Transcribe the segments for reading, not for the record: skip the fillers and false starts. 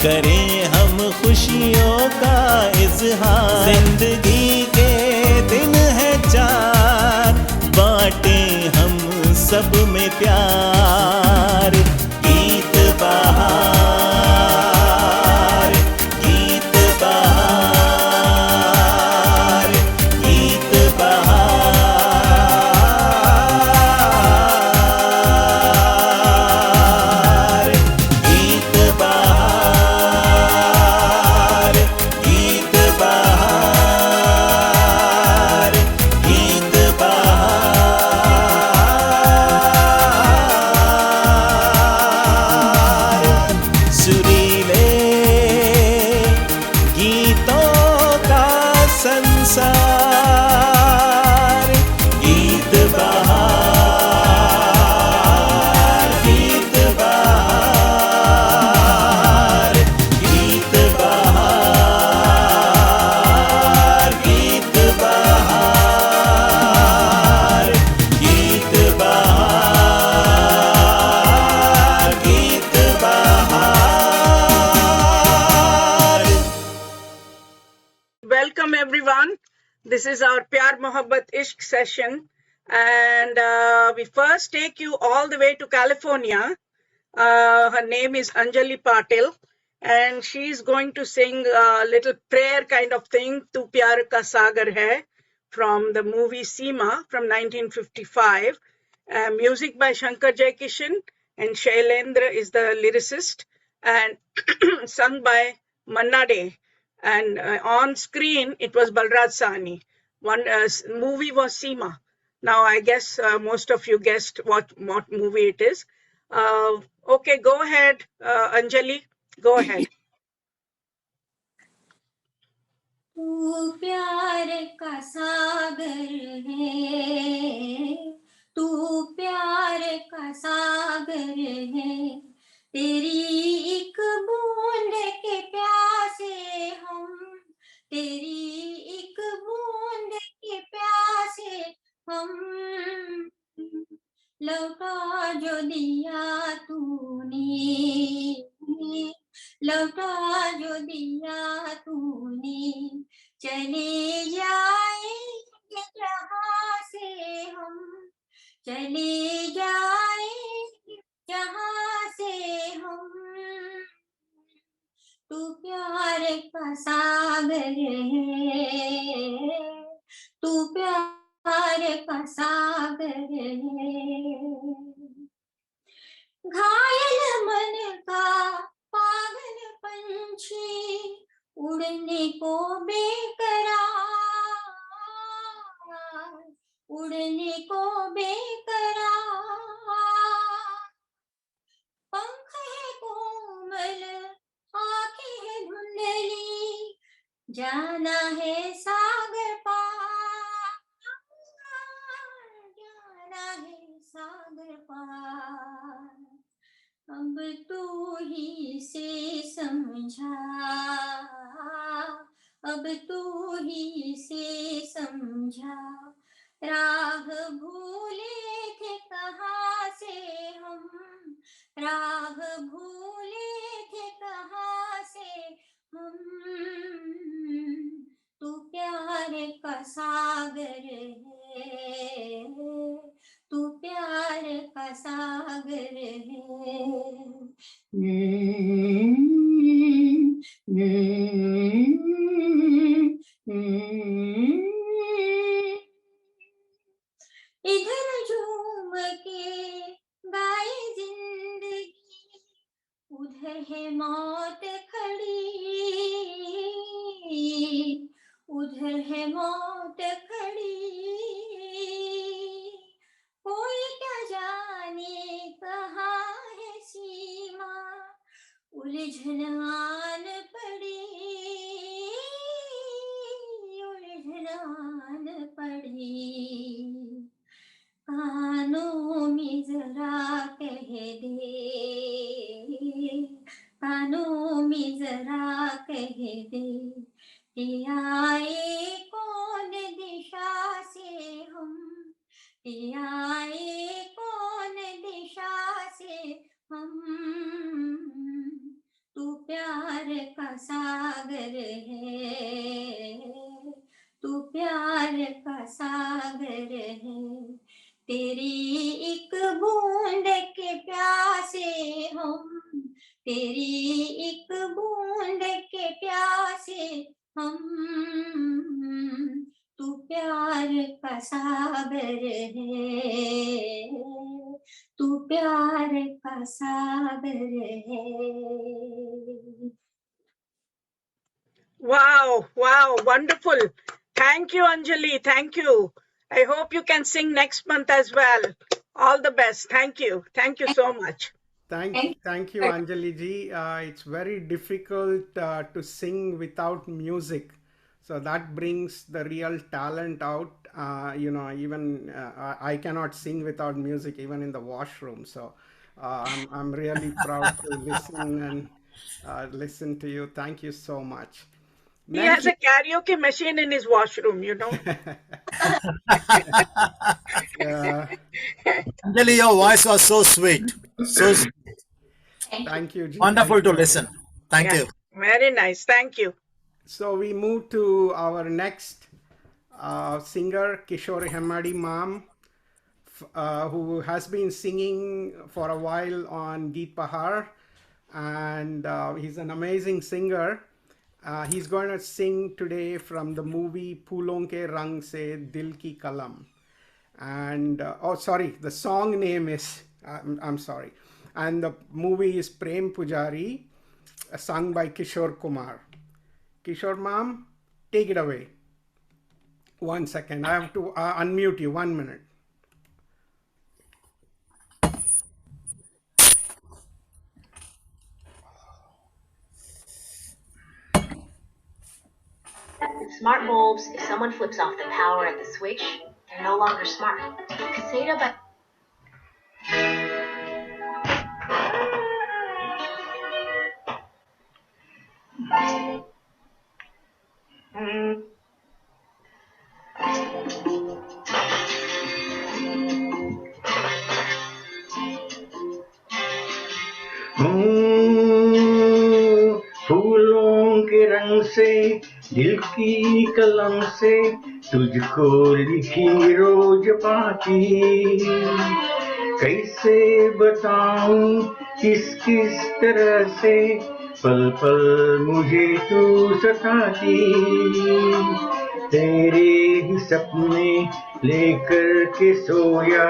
करें हम खुशियों का इजहार। जिंदगी के दिन है चार, बांटें हम सब में प्यार। गीत बहार, गीत बहार, गीत बहार, गीत बहार, गीत बहार, गीत बहार। सुरीले गीतों का संसार। गीत बहार, गीत बहार, गीत बहार, गीत बहार, गीत बहार, गीत बहार। Welcome everyone. This is our Pyar Mohabbat Ishq session, and we first take you all the way to California. Her name is Anjali Patil, and she's going to sing a little prayer kind of thing, Tu Pyar Ka Sagar Hai, from the movie Seema from 1955. Music by Shankar Jaikishan, and Shailendra is the lyricist, and sung by Manna Dey. And on screen it was Balraj Sahni. One movie was Seema. Now I guess most of you guessed what movie it is. Okay, go ahead, Anjali, go ahead. तू प्यार का सागर है, तू प्यार का सागर है, तेरी एक बूंद के प्यासे हम, तेरी एक बूंद के प्यासे हम, लौटा जो दिया तूने, लौटा जो दिया तूने, चले जाएंगे जहाँ से हम, चले जाएंगे जहाँ से हम, तू प्यार का सागर है, तू प्यार का सागर है। घायल मन का पागल पंछी, उड़ने को बेकरार, उड़ने को बेकरार, पंख है कोमल, आँखें है धुंधली, जाना है सागर पार, जाना है सागर पार। अब तू ही से समझा, अब तू ही से समझा, राह भूले थे कहाँ से हम, राह भूले थे कहाँ से हम, तू प्यार का सागर है, तू प्यार का सागर है। इधर झूम के गाए जिंदगी, उधर है मौत खड़ी, उधर है मौत खड़ी, कोई क्या जाने कहाँ है सीमा, उलझन आन पड़ी, उलझन आन पड़ी। कानों में जरा कह दे, कानों में जरा कह दे, कि आए कौन दिशा से हम, कि आए कौन दिशा से हम, तू प्यार का सागर है, तू प्यार का सागर है। तेरी एक बूंद के प्यासे हम, तेरी एक बूंद के प्यासे हम, तू प्यार का सागर है, तू प्यार का सागर है। Wow, wow, wonderful. Thank you, Anjali. Thank you. I hope you can sing next month as well. All the best. Thank you. Thank you so much. Thank you, Anjali ji. It's very difficult to sing without music. So that brings the real talent out. Even I cannot sing without music, even in the washroom. So I'm really proud to listen and listen to you. Thank you so much. He has a karaoke machine in his washroom, you know. Anjali, your voice was so sweet. So sweet. Thank you, ji. Wonderful Thank to you. listen. Thank Yeah, you. very nice. Thank you. So we move to our next singer, Kishore Hemmadi Ma'am, who has been singing for a while on Geet Pahar, and he's an amazing singer. He's going to sing today from the movie Phoolon Ke Rang Se Dil Ki Kalam. And the song name is, I'm sorry. And the movie is Prem Pujari, sung by Kishore Kumar. Kishore ma'am, take it away. 1 second, I have to unmute you, 1 minute. Smart bulbs, if someone flips off the power at the switch, they're no longer smart. Caseta by फूलों के रंग से दिल की कलम से तुझको लिखी रोज पाती, कैसे बताऊं किस किस तरह से पल पल मुझे तू सताती, तेरे ही सपने लेकर के सोया,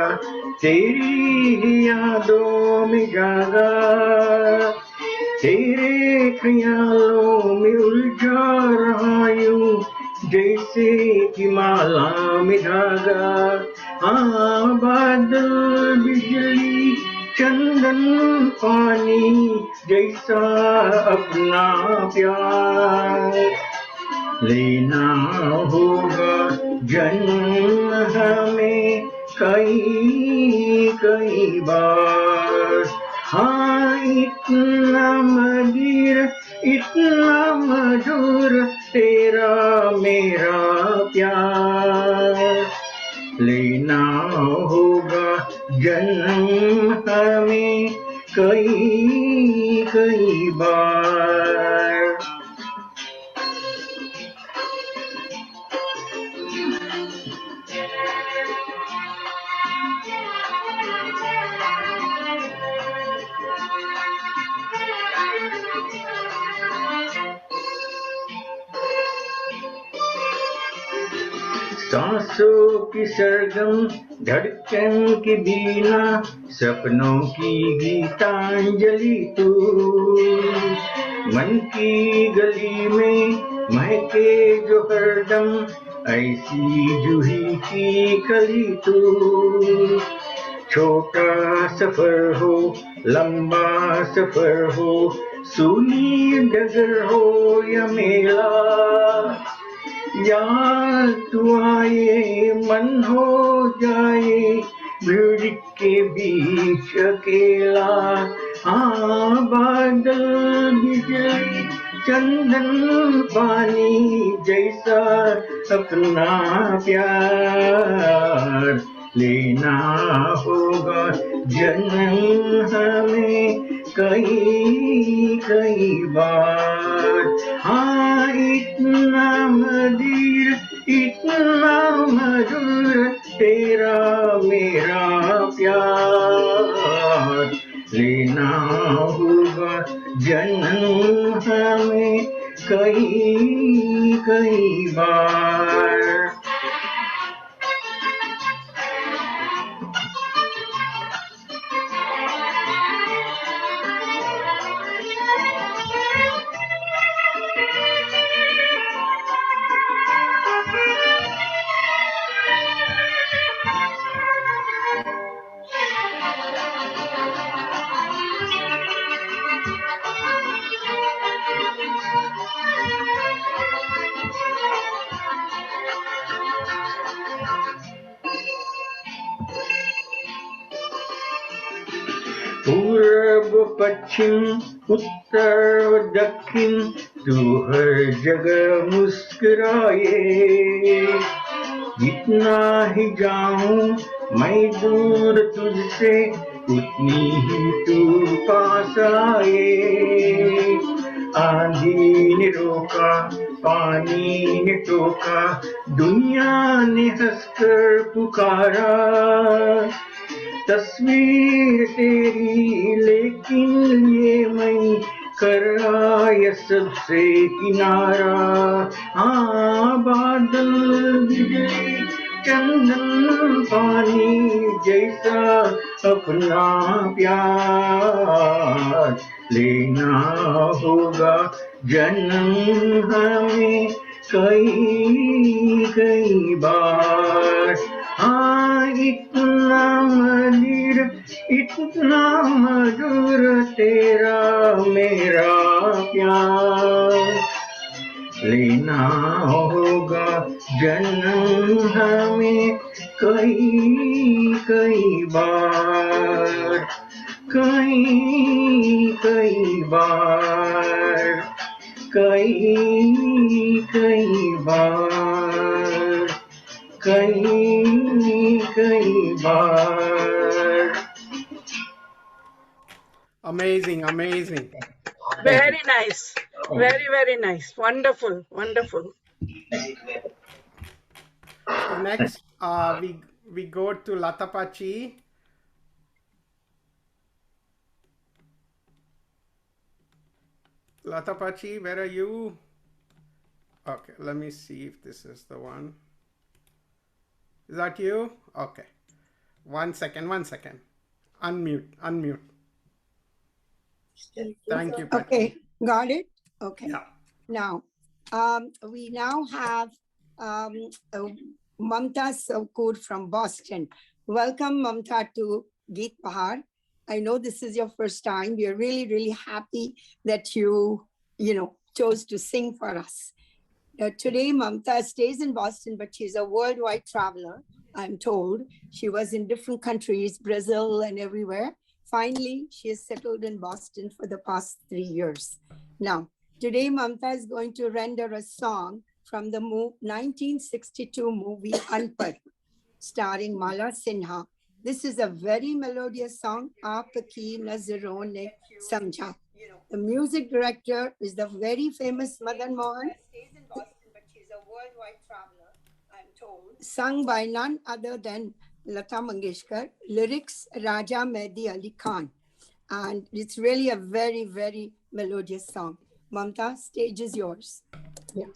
तेरी ही यादों में जागा, तेरे ख्यालों में उलझा रहा यूं जैसे कि माला में धागा। हाँ, बादल बिजली चंदन पानी जैसा अपना प्यार लेना होगा जन्म हमें कई कई बार। हाँ, इतना मधुर तेरा मेरा प्यार लेना होगा जन्म हमें कई कई बार। सांसों की सरगम धड़कन की बीना सपनों की गीतांजलि तू, मन की गली में महके जो हरदम ऐसी जूही की कली तू। छोटा सफर हो लंबा सफर हो, सूनी डगर हो या मेला, यार तू आए मन हो जाए भीड़ के बीच अकेला। हाँ, बादल बिजली चंदन पानी जैसा अपना प्यार लेना होगा जन्म हमें कई बार। हाँ इतना मधुर इतना मधुर तेरा मेरा प्यार, लेना होगा जन्म हमें कई बार। पूर्व पश्चिम उत्तर दक्षिण तू हर जगह मुस्कुराए, जितना ही जाऊं मैं दूर तुझसे उतनी ही तू पास आए। आंधी ने रोका पानी ने टोका दुनिया ने हंसकर पुकारा, तस्वीर तेरी लेकिन ये मैं कर आया सबसे किनारा। हाँ बादल बिजली चंदन पानी जैसा अपना प्यार, लेना होगा जन्म हमें कई बार। हाँ इतना मधुर तेरा मेरा प्यार, लेना होगा जन्म हमें कई बार। कई बार कई बार कई बार। Amazing, amazing. Very nice. Very nice. Wonderful. So next, we go to Latapachi. Latapachi, where are you? Okay, let me see if this is the one. Is that you? Okay. One second. Unmute. Thank you, Pachi. Okay, got it? Okay. Yeah. Now, we now have Mamta Saukur from Boston. Welcome, Mamta, to Geet Bahar. I know this is your first time. We are really happy that you chose to sing for us. Today, Mamta stays in Boston, but she's a worldwide traveler, I'm told. She was in different countries, Brazil and everywhere. Finally, she is settled in Boston for the past 3 years. Now, today, Mamta is going to render a song from the 1962 movie Anpad, starring Mala Sinha. This is a very melodious song, Aapki Nazaron Ne Samjha. The music director is the very famous Madan Mohan. Stays in Boston, but she's a worldwide traveler, I'm told. Sung by none other than Lata Mangeshkar, lyrics Raja Mehdi Ali Khan. And it's really a very melodious song. Mamta, stage is yours. Yeah.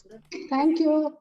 Thank you.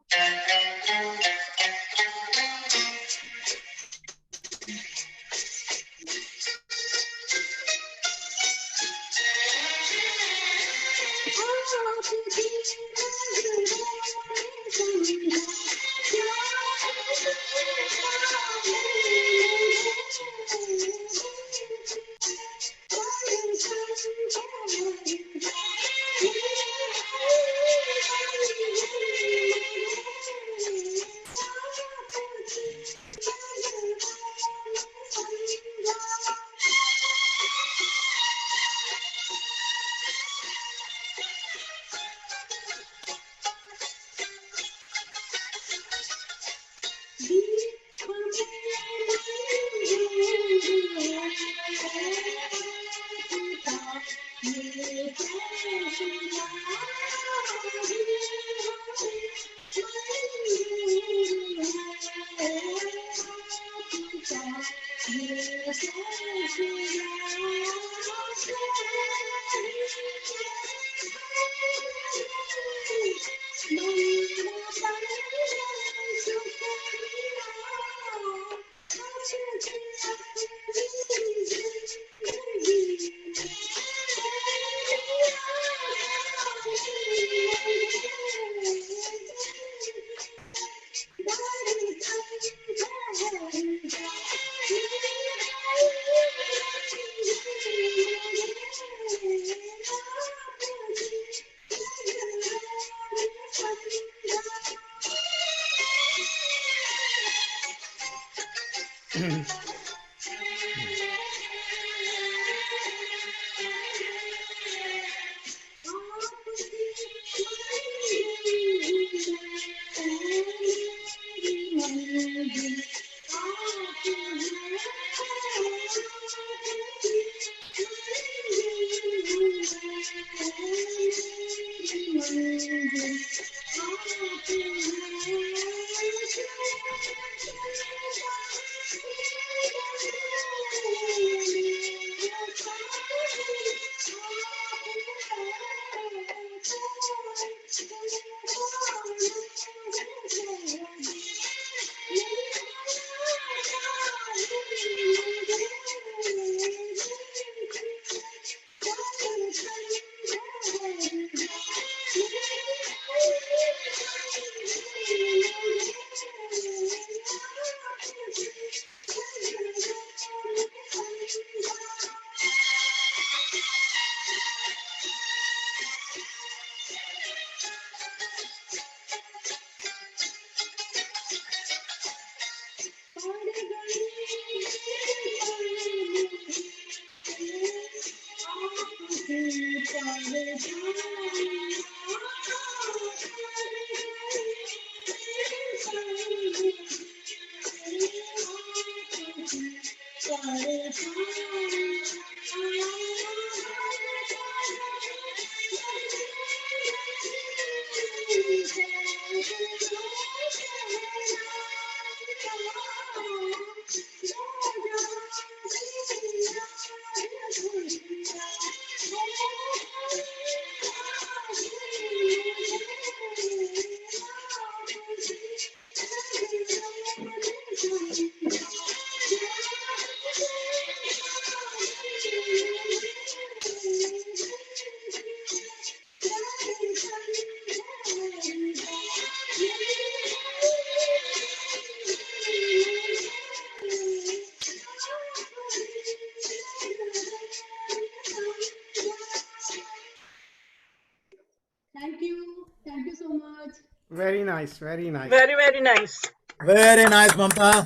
Thank you. Thank you so much. Very nice, very nice. Very, very nice. Very nice, Mamta.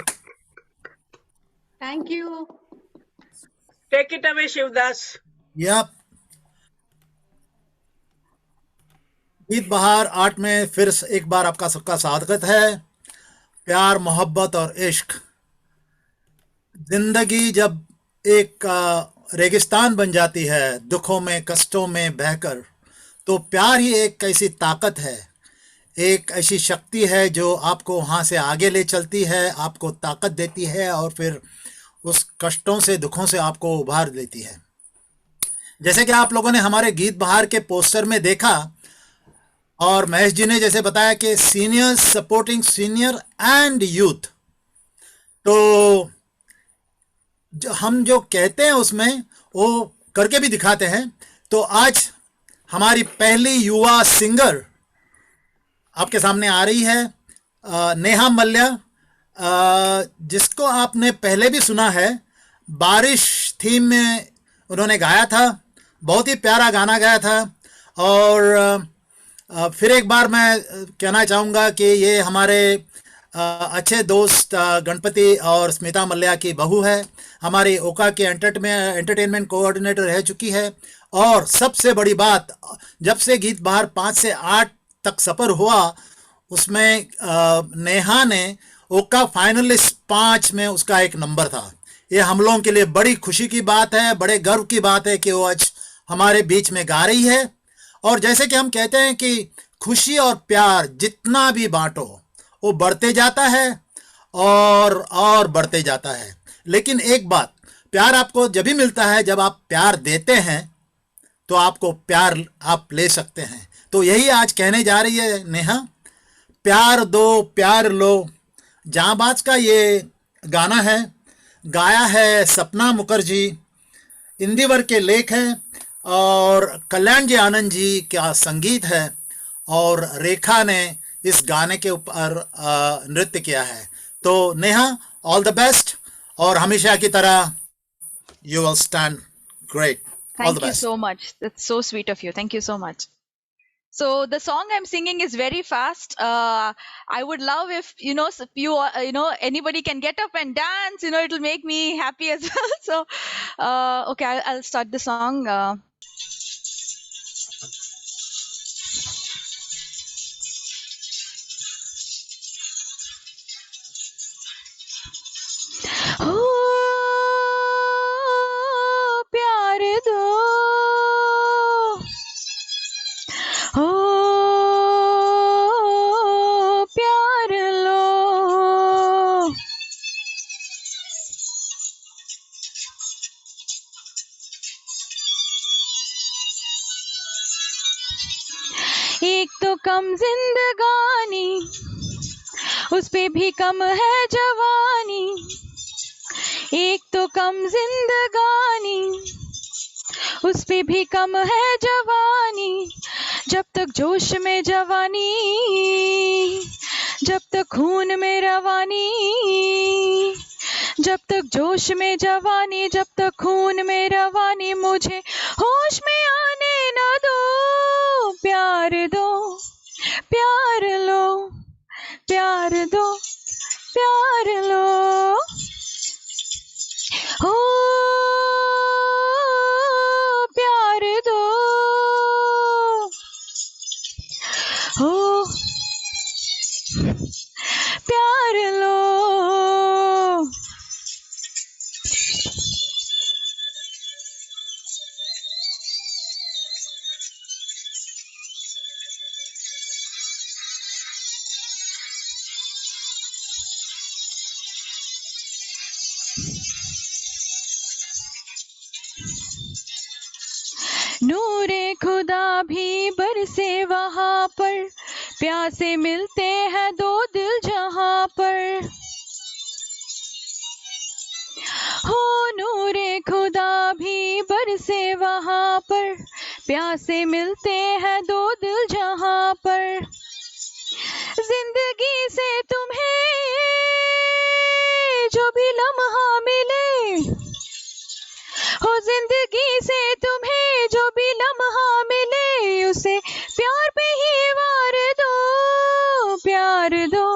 Thank you. Take it away, Shivdas. Yep. गीत बहार 8 में फिर एक बार आपका सबका स्वागत है। प्यार, मोहब्बत और इश्क। जिंदगी जब एक रेगिस्तान बन जाती है, दुखों में, कष्टों में बहकर, तो प्यार ही एक ऐसी ताकत है, एक ऐसी शक्ति है जो आपको वहाँ से आगे ले चलती है, आपको ताकत देती है और फिर उस कष्टों से, दुखों से आपको उभार देती है। जैसे कि आप लोगों ने हमारे गीत बहार के पोस्टर में देखा और महेश जी ने जैसे बताया कि senior supporting senior and youth, तो हम जो कहते हैं उसमें वो करके भी दिखाते हैं। तो आज हमारी पहली युवा सिंगर आपके सामने आ रही है, नेहा मल्ल्या, जिसको आपने पहले भी सुना है। बारिश थीम में उन्होंने गाया था, बहुत ही प्यारा गाना गाया था। और फिर एक बार मैं कहना चाहूँगा कि ये हमारे अच्छे दोस्त गणपति और स्मिता मल्ल्या की बहू है, हमारी ओका के एंटरटेनमेंट कोऑर्डिनेटर रह चुकी है। और सबसे बड़ी बात, जब से गीत बहार 5 से 8 तक सफ़र हुआ, उसमें नेहा ने ओका फाइनलिस्ट 5 में उसका एक नंबर था। ये हम लोगों के लिए बड़ी खुशी की बात है, बड़े गर्व की बात है कि वो आज हमारे बीच में गा रही है। और जैसे कि हम कहते हैं कि खुशी और प्यार जितना भी बांटो वो बढ़ते जाता है और बढ़ते जाता है। लेकिन एक बात, प्यार आपको जब भी मिलता है जब आप प्यार देते हैं, तो आपको प्यार आप ले सकते हैं। तो यही आज कहने जा रही है नेहा, प्यार दो प्यार लो। जांबाज का ये गाना है, गाया है सपना मुखर्जी, इंदिवर के लेख हैं और कल्याण जी आनंद जी का संगीत है और रेखा ने इस गाने के ऊपर नृत्य किया है। तो नेहा, ऑल द बेस्ट और हमेशा की तरह you will stand great. All the Thank you best. so much. That's so sweet of you. Thank you so much. So the song I'm singing is very fast. I would love if anybody can get up and dance. It'll make me happy as well. So okay, I'll start the song. प्यार दो, प्यार लो, एक तो कम जिंदगानी, उस पे भी कम है जवानी। एक तो कम जिंदगानी, उस पे भी कम है जवानी। जब तक जोश में जवानी, जब तक खून में रवानी, जब तक जोश में जवानी, जब तक खून में रवानी, मुझे होश में आने न दो। प्यार दो प्यार लो, प्यार दो प्यार लो, हो प्यार दो, हो प्यार लो। नूरे खुदा भी बरसे वहाँ पर, प्यासे मिलते हैं दो दिल जहाँ पर। हो नूरे खुदा भी बरसे वहाँ पर, प्यासे मिलते हैं दो दिल जहाँ पर। जिंदगी से तुम्हें जो भी लम्हा मिले, हो जिंदगी से तुम्हें जो भी लम्हा मिले, उसे प्यार पे ही वार दो। प्यार दो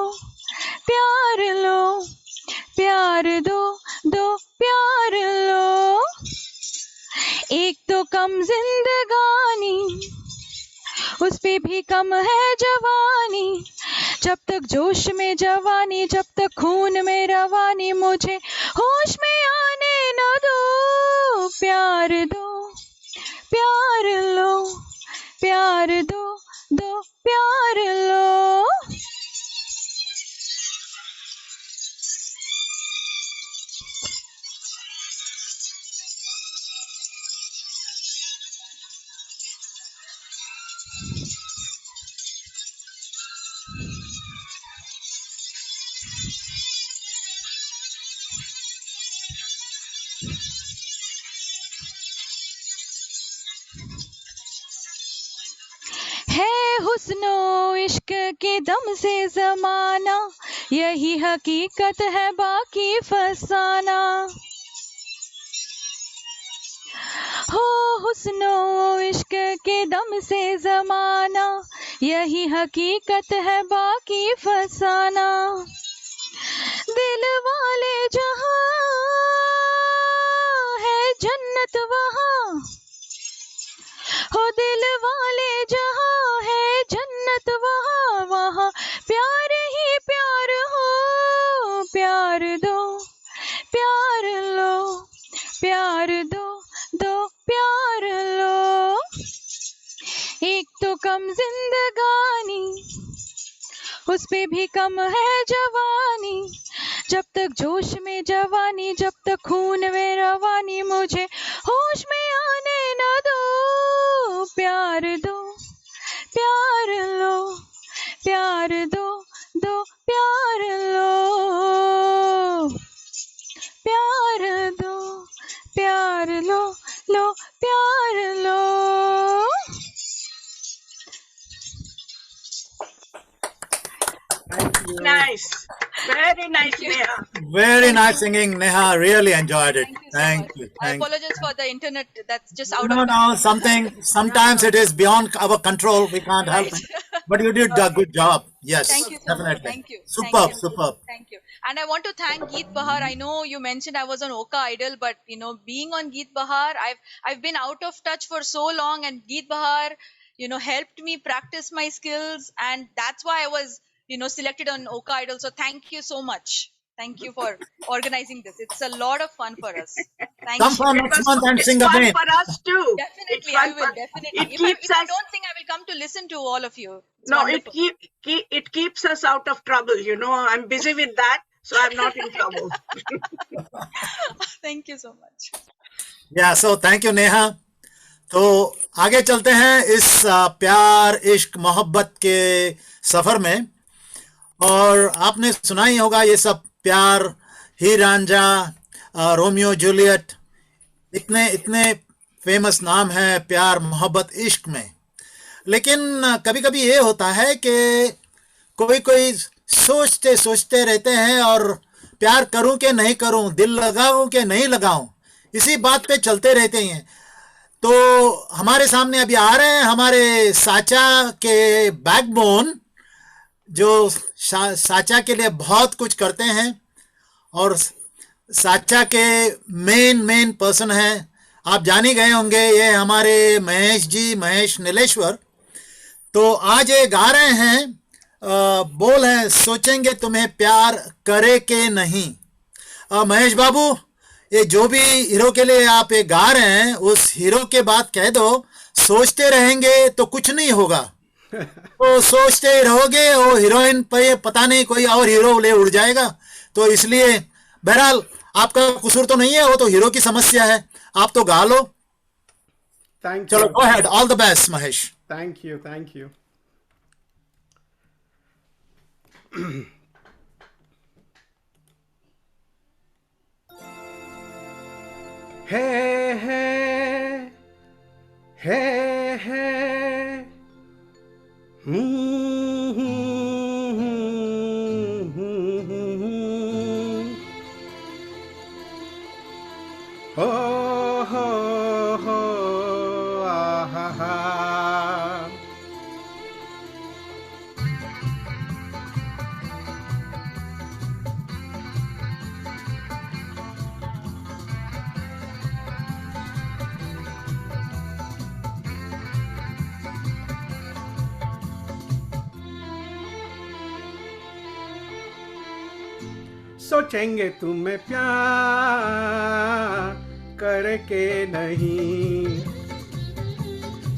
प्यार लो, प्यार दो प्यार लो। एक तो कम जिंदगानी, उस पे भी कम है जवानी। जब तक जोश में जवानी, जब तक खून में रवानी, मुझे होश में आने न दो। प्यार दो प्यार लो, प्यार दो प्यार लो। है हुस्नो इश्क के दम से जमाना, यही हकीकत है बाकी फसाना। हो हुस्नो इश्क के दम से जमाना, यही हकीकत है बाकी फसाना। दिल वाले जहां है जन्नत वहां, हो दिल वाले जहां है जन्नत वहां, वहां प्यार ही प्यार हो। प्यार दो प्यार लो, प्यार दो प्यार लो। तो कम जिंदगानी, उस पे भी कम है जवानी। जब तक जोश में जवानी, जब तक खून में रवानी, मुझे होश में आने न दो। प्यार दो, प्यार लो, प्यार दो, दो प्यार लो। प्यार दो, प्यार लो, लो प्यार लो। Thank you. Nice. Very nice, Neha. Very nice singing, Neha. Really enjoyed it. Thank you so Thank much. you. I Thank you. apologize for the internet. That's just out No, of no, sometimes it is beyond our control. We can't help Right. it. But you did a good job. Yes, Thank you so definitely. much. Thank you. Superb, Thank you. superb. Thank you. And I want to thank Geet Bahar. I know you mentioned I was on Oka Idol, but you know, being on Geet Bahar, I've been out of touch for so long, and Geet Bahar, you know, helped me practice my skills, and that's why I was, you know, selected on Oka Idol. So thank you so much. Thank you for organizing this. It's a lot of fun for us. Thank Come you. for next month and It's sing fun again. for us too. Definitely, It's fun I will. for- Definitely. It If I keeps us. don't think I will come to listen to all of you. It's No, wonderful. it keeps us out of trouble. You know, I'm busy with that, so I'm not in trouble. Thank you so much. Yeah, so thank you, Neha. तो आगे चलते हैं इस प्यार इश्क मोहब्बत के सफर में। और आपने सुना ही होगा ये सब प्यार, ही रांझा, रोमियो जूलियट, इतने इतने फेमस नाम हैं प्यार मोहब्बत इश्क में। लेकिन कभी कभी ये होता है कि कोई कोई सोचते सोचते रहते हैं और प्यार करूं कि नहीं करूं, दिल लगाऊं कि नहीं लगाऊं, इसी बात पे चलते रहते हैं। तो हमारे सामने अभी आ रहे हैं हमारे साचा के बैकबोन, जो साचा के लिए बहुत कुछ करते हैं और साचा के मेन पर्सन हैं। आप जान ही गए होंगे, ये हमारे महेश जी, महेश नीलेश्वर। तो आज ये गा रहे हैं, बोल है सोचेंगे तुम्हें प्यार करे के नहीं। महेश बाबू, ये जो भी हीरो के लिए आप ये गा रहे हैं, उस हीरो के बाद कह दो सोचते रहेंगे तो कुछ नहीं होगा। तो सोचते ही रहोगे, वो हीरोइन पे पता नहीं कोई और हीरो ले उड़ जाएगा। तो इसलिए बहरहाल आपका कसूर तो नहीं है, वो तो हीरो की समस्या है। आप तो गा लो। Thank चलो, you. Go ahead, all the best Mahesh. Thank you. Thank you. Hey, hey, hey, hey. Oh, ho, ho, ah, ha, ha. सोचेंगे तुम्हें प्यार करके नहीं,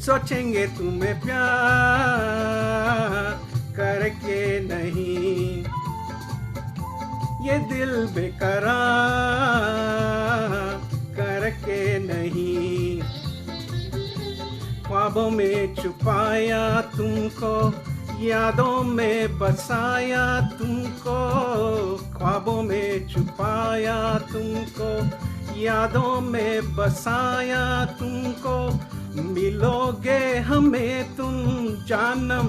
सोचेंगे तुम्हें प्यार करके नहीं, ये दिल बेकरार करके नहीं। ख्वाबों में छुपाया तुमको, यादों में बसाया तुमको, ख्वाबों में छुपाया तुमको, यादों में बसाया तुमको। मिलोगे हमें तुम जानम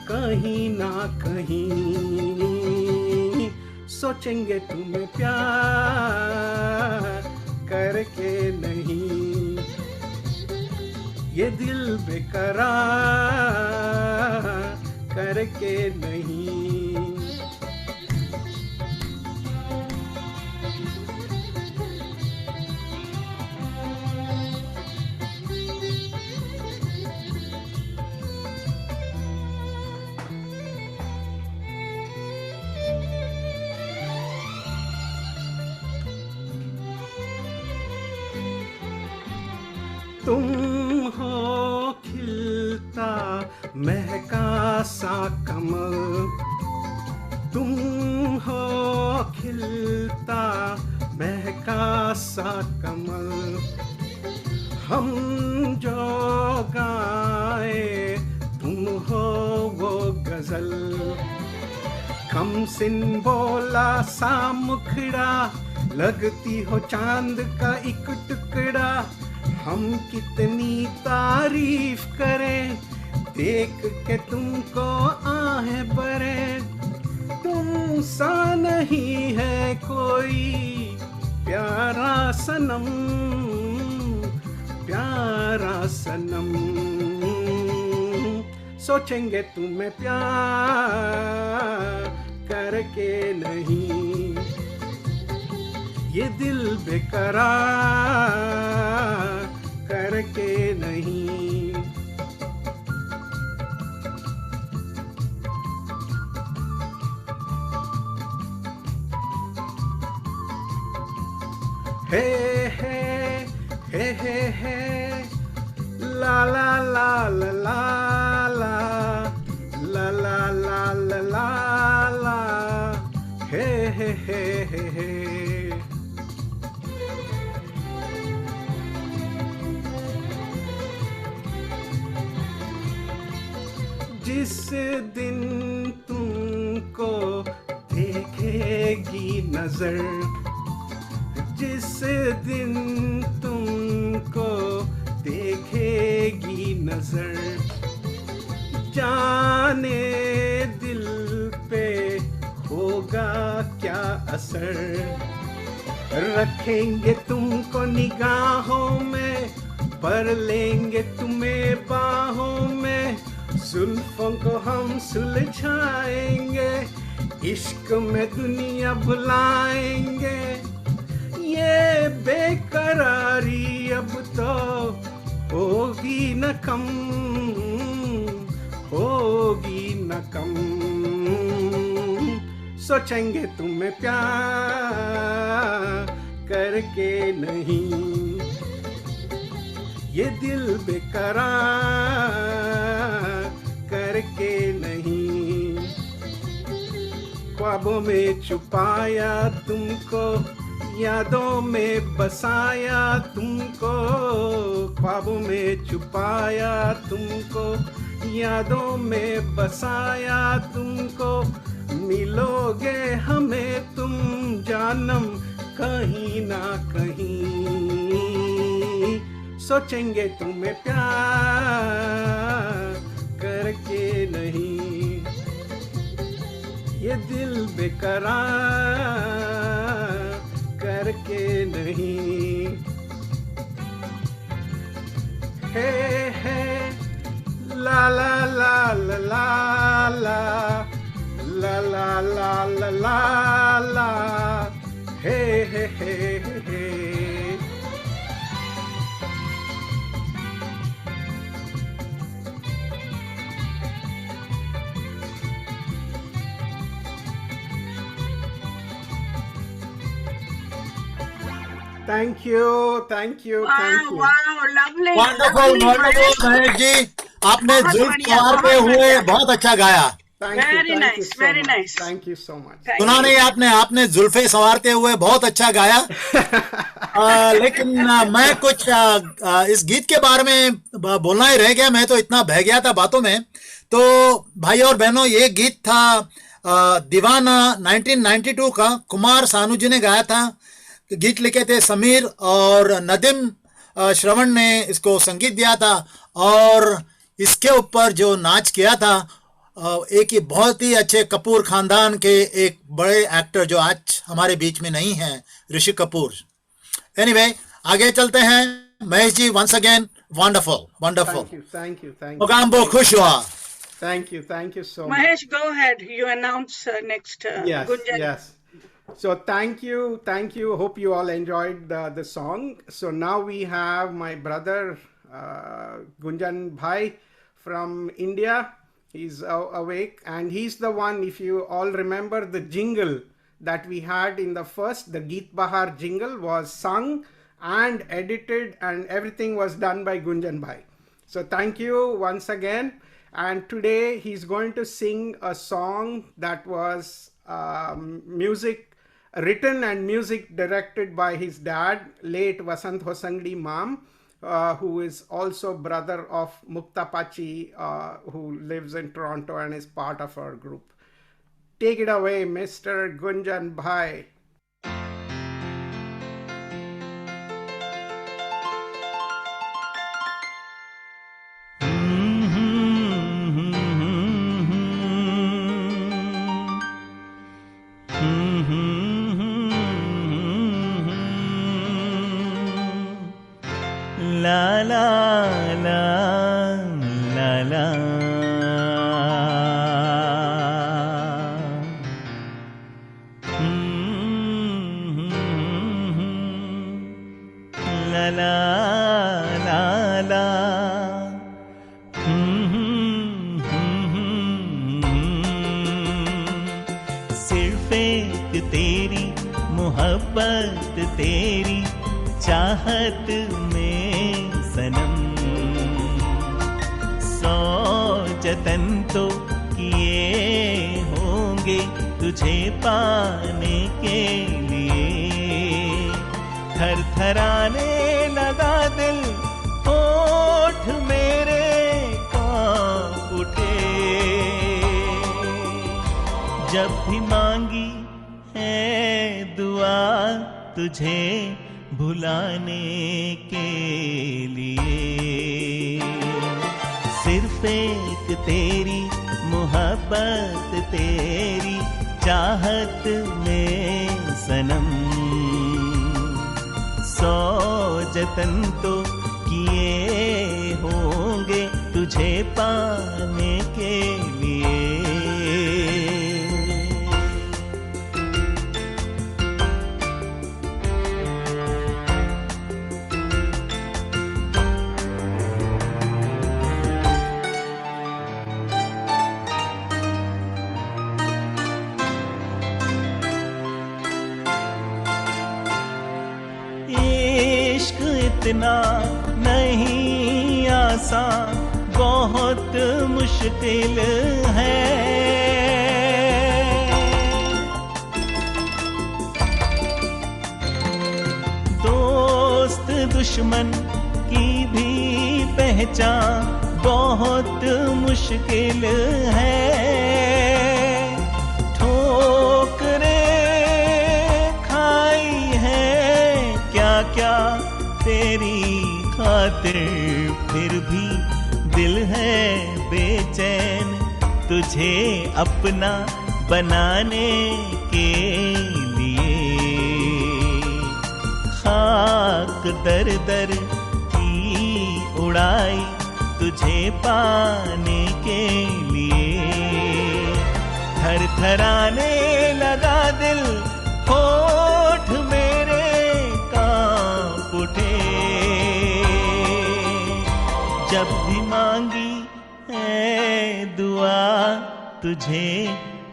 कहीं ना कहीं, सोचेंगे तुम्हें प्यार करके नहीं, ये दिल बेकरार करके नहीं। तुम हो खिलता महका सा कमल, तुम हो खिलता महका सा कमल, हम जो गाए तुम हो वो गजल, कम सिन बोला सा मुखड़ा, लगती हो चांद का एक टुकड़ा, हम कितनी तारीफ करें, देख के तुमको आहें भरे, तुम सा नहीं है कोई प्यारा सनम, प्यारा सनम, सोचेंगे तुम्हें प्यार करके नहीं, ये दिल बेकरार करके नहीं। हे हे हे हे हे ला ला ला ला ला ला ला ला ला ला ला हे हे हे हे हे। जिस दिन तुमको देखेगी नजर, जिस दिन तुमको देखेगी नजर, जाने दिल पे होगा क्या असर, रखेंगे तुमको निगाहों में, पर लेंगे तुम्हें बाहों में, जुल्फों को हम सुलझाएंगे, इश्क में दुनिया बुलाएंगे, ये बेकरारी अब तो होगी न कम, होगी न कम, सोचेंगे तुम्हें प्यार करके नहीं, ये दिल बेकरार करके नहीं, ख्वाबों में छुपाया तुमको, यादों में बसाया तुमको, ख्वाबों में छुपाया तुमको, यादों में बसाया तुमको, मिलोगे हमें तुम जानम कहीं ना कहीं, सोचेंगे तुम्हें प्यार करके नहीं, ये दिल बेकरार करके नहीं। हे हे ला ला ला ला ला ला ला ला ला ला ला ला हे हे हे हे। Thank you, thank you, Wow, thank you. wow, lovely. Wonderful lovely, wonderful Mahesh ji, आपने बहुत जुल्फ बढ़िया, संवारते बहुत हुए बढ़िया। बहुत अच्छा गाया। Thank Very you, thank nice, you so very much. nice. Thank you so much. Thank सुना you. नहीं आपने जुल्फे संवारते हुए बहुत अच्छा गाया। लेकिन मैं कुछ इस गीत के बारे में बोलना ही रह गया, मैं तो इतना बह गया था बातों में। तो भाई और बहनों, ये गीत था दीवाना 1992 का, कुमार सानू जी ने गाया था। गीत लिखे थे समीर और नदीम श्रवण ने इसको संगीत दिया था, और इसके ऊपर जो नाच किया था एक ही बहुत ही अच्छे कपूर खानदान के एक बड़े एक्टर जो आज हमारे बीच में नहीं हैं, ऋषि कपूर। एनीवे, आगे चलते हैं। Mahesh ji, once again wonderful wonderful. Thank you, thank you, thank you. Mogambo खुश हुआ। Thank you so much. Mahesh, go ahead. You announce next. Yes, Gunjan. yes. So thank you. Hope you all enjoyed the song. So now we have my brother Gunjan Bhai from India. He's awake, and he's the one, if you all remember the jingle that we had in the first, the Geet Bahar jingle was sung and edited, and everything was done by Gunjan Bhai. So thank you once again. And today he's going to sing a song that was music written and music directed by his dad, late Vasant Hosangdi Mam, who is also brother of Mukta Pachi, who lives in Toronto and is part of our group. Take it away, Mr. Gunjan Bhai. La la la la la. La la la la. सिर्फ एक तेरी मोहब्बत तेरी चाहत में सनम, 100 जतन तो किए होंगे तुझे पाने के लिए। थर थराने लगा दिल, होठ मेरे कांप उठे, जब भी मांगी है दुआ तुझे भुलाने के लिए। सिर्फ एक तेरी मोहब्बत तेरी चाहत में सनम, 100 जतन तो किए होंगे तुझे पाने के लिए। इतना नहीं आसान, बहुत मुश्किल है। दोस्त दुश्मन की भी पहचान बहुत मुश्किल है। ठोकरें खाई है क्या क्या तेरी खातिर, फिर भी दिल है बेचैन तुझे अपना बनाने के लिए। खाक दर दर की उड़ाई तुझे पाने के लिए। थर थराने लगा दिल, होठ मेरे कांप उठे, जब भी मांगी है दुआ तुझे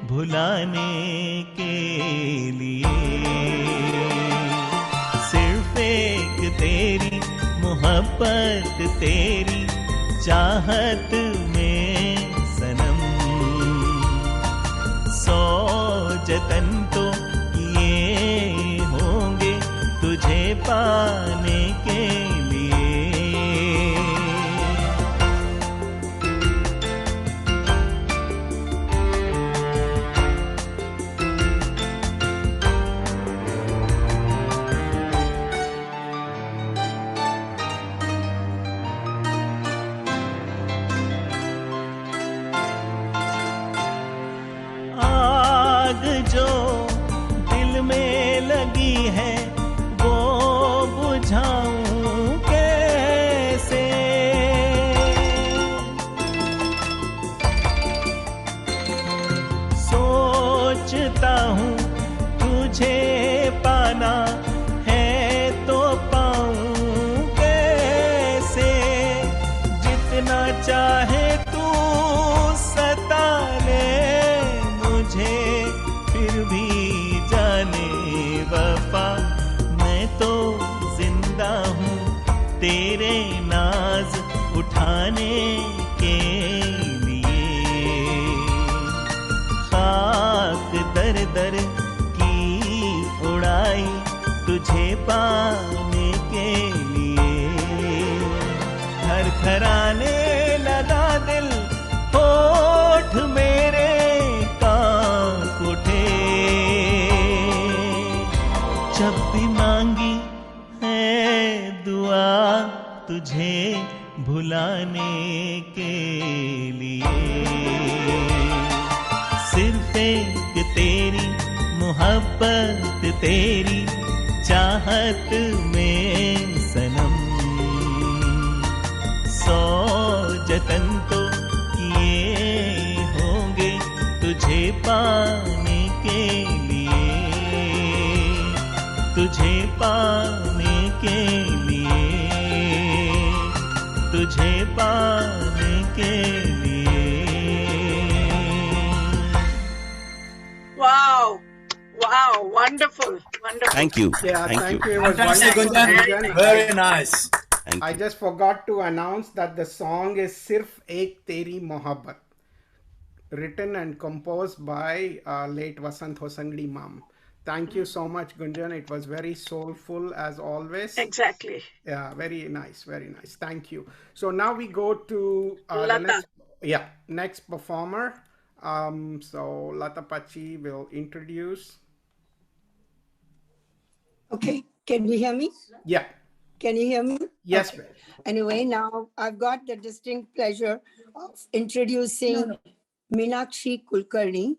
भुलाने के लिए। सिर्फ एक तेरी मोहब्बत तेरी चाहत में सनम, 100 जतन तो किए होंगे तुझे पाने के लिए। आग जो दिल में लगी है वो बुझाऊं कैसे। सोचता हूँ तुझे पाना है तो पाऊं कैसे। जितना चाहे तू सता ले मुझे, फिर भी जाने वफा मैं तो जिंदा हूँ तेरे नाज उठाने के लिए। चादर की उड़ाई तुझे पाने के लिए। थरथराने लगा दिल, होठ मेरे कांप उठे। जब भी मांगी है दुआ तुझे भुलाने के लिए। सिर्फ एक तेरी मोहब्बत, तेरी चाहत में सनम, 100 जतन तो किए होंगे तुझे पाने के लिए, तुझे पाने के लिए, तुझे पाने के लिए। Wow. Wow. Wonderful. Wonderful. Thank you. Yeah, Thank you. thank you. It was Fantastic, wonderful, Gunjan. Gunjan. Very nice. Thank I you. just forgot to announce that the song is Sirf Ek Teri Mohabbat, written and composed by late Vasant Hosangdi Mam. Thank you so much, Gunjan. It was very soulful as always. Exactly. Yeah, very nice, very nice. Thank you. So now we go to the Lata. next performer. So Lata Pachi will introduce. Okay, can you hear me? Yeah. Can you hear me? Yes, Okay. ma'am. Anyway, now I've got the distinct pleasure of introducing Meenakshi Kulkarni.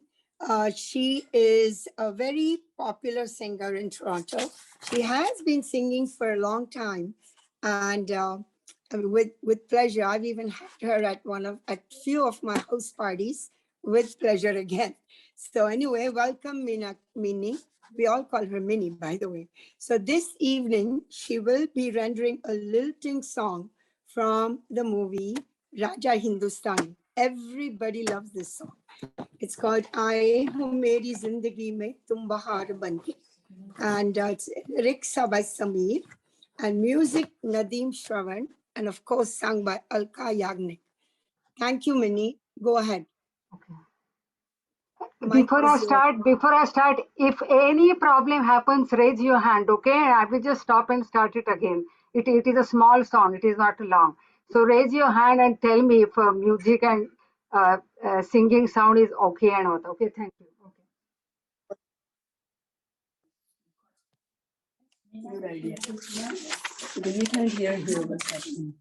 She is a very popular singer in Toronto. She has been singing for a long time, and with pleasure, I've even had her at few of my house parties. With pleasure again. So anyway, welcome Mini. We all call her Minnie, by the way. So this evening, she will be rendering a lilting song from the movie Raja Hindustani. Everybody loves this song. It's called Aaye Ho Meri Zindagi Mein Tum Bahar Banke. And it's lyrics by Sameer and music Nadeem Shravan, and of course sung by Alka Yagnik. Thank you, Minnie. Go ahead. Before I start, if any problem happens, raise your hand, okay? I will just stop and start it again. It is a small song, it is not long. So raise your hand and tell me if music and singing sound is okay or not. Okay, thank you. Good idea. Because we can't hear you what's happening.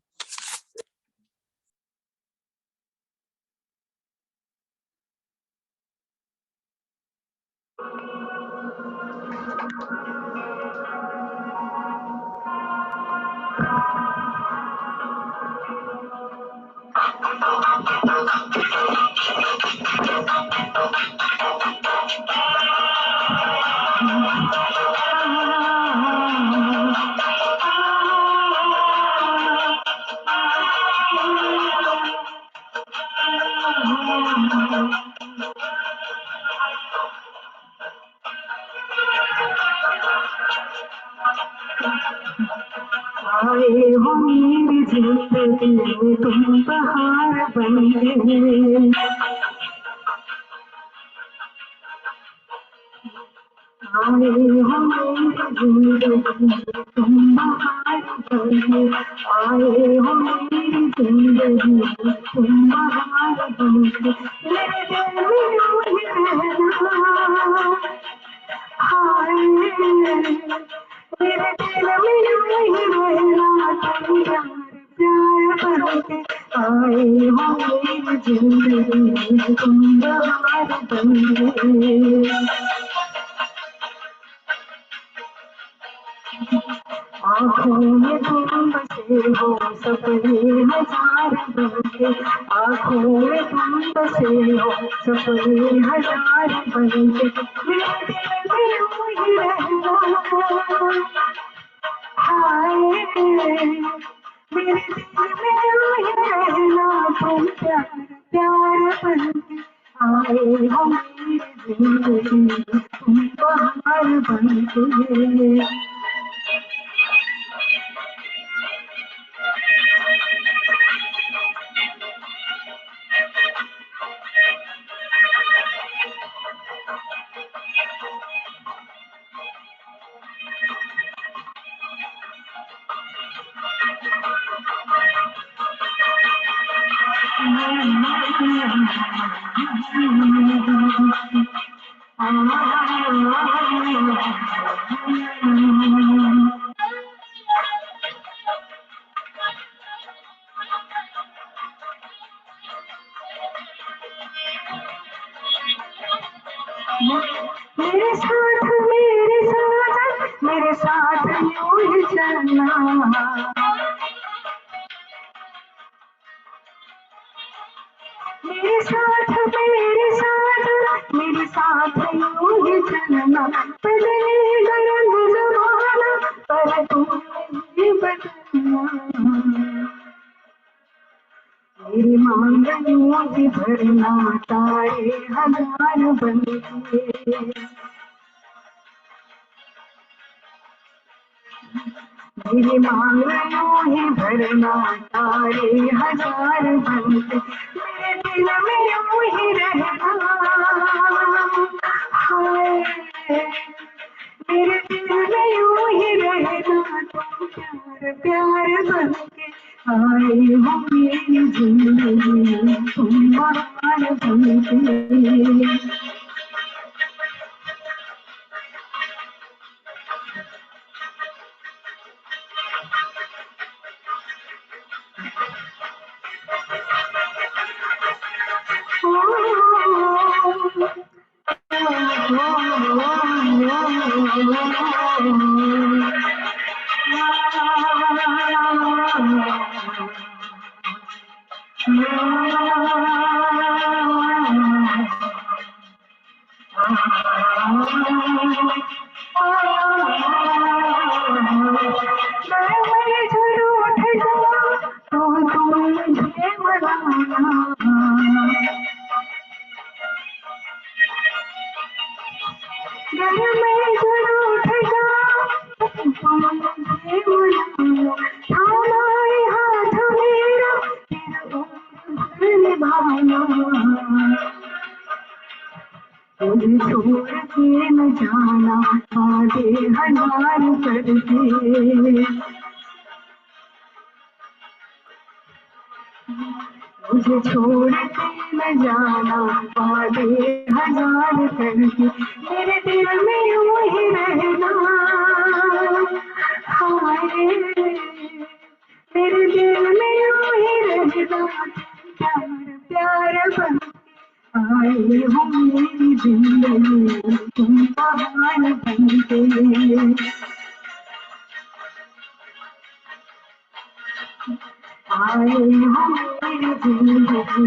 आए हो मेरी जिंदगी में तुम बहार बन गए, आए हो मेरी जिंदगी में तुम बहार बन गए, आए हो मेरी जिंदगी में तुम बहार बन गए। मेरे दिल में यूं ही रहना, हाय मेरे दिल में यूं ही रहना, तुम प्यार बन के आए हो मेरी जिंदगी में तुम बहार बन गए। आँखों में तुम बसे हो सपने हजार बनके, आँखों में तुम बसे हो सपने हजार बनके। मेरे दिल में यूं ही रहना, हाय मेरे दिल में यूं ही रहना, तुम प्यार बनके आए हो मेरी जिंदगी में तुम बहार बनके। मेरे साथ यूं ही चलना मेरे साथ यूं ही चलना बदलेगा रंग ज़माना पर तू नहीं बदलना मेरी मांग यूं ही भरना तारे हजार बनके मेरी मांग यूं ही भरना तारे हजार बनके मेरे दिल में यूं ही रहना हाय मेरे दिल में यूं ही रहना तुम प्यार बनके आए हो मेरी जिंदगी तुम बहार बनके छोड़ के न जाना आधे हजार करके मुझे छोड़ के न जाना आधे हजार करके मेरे दिल में यूं ही रहना हाय मेरे दिल में यूं ही रहना प्यार बन आए हो मेरी जिंदगी तुम बहार बनके आए हो मेरी जिंदगी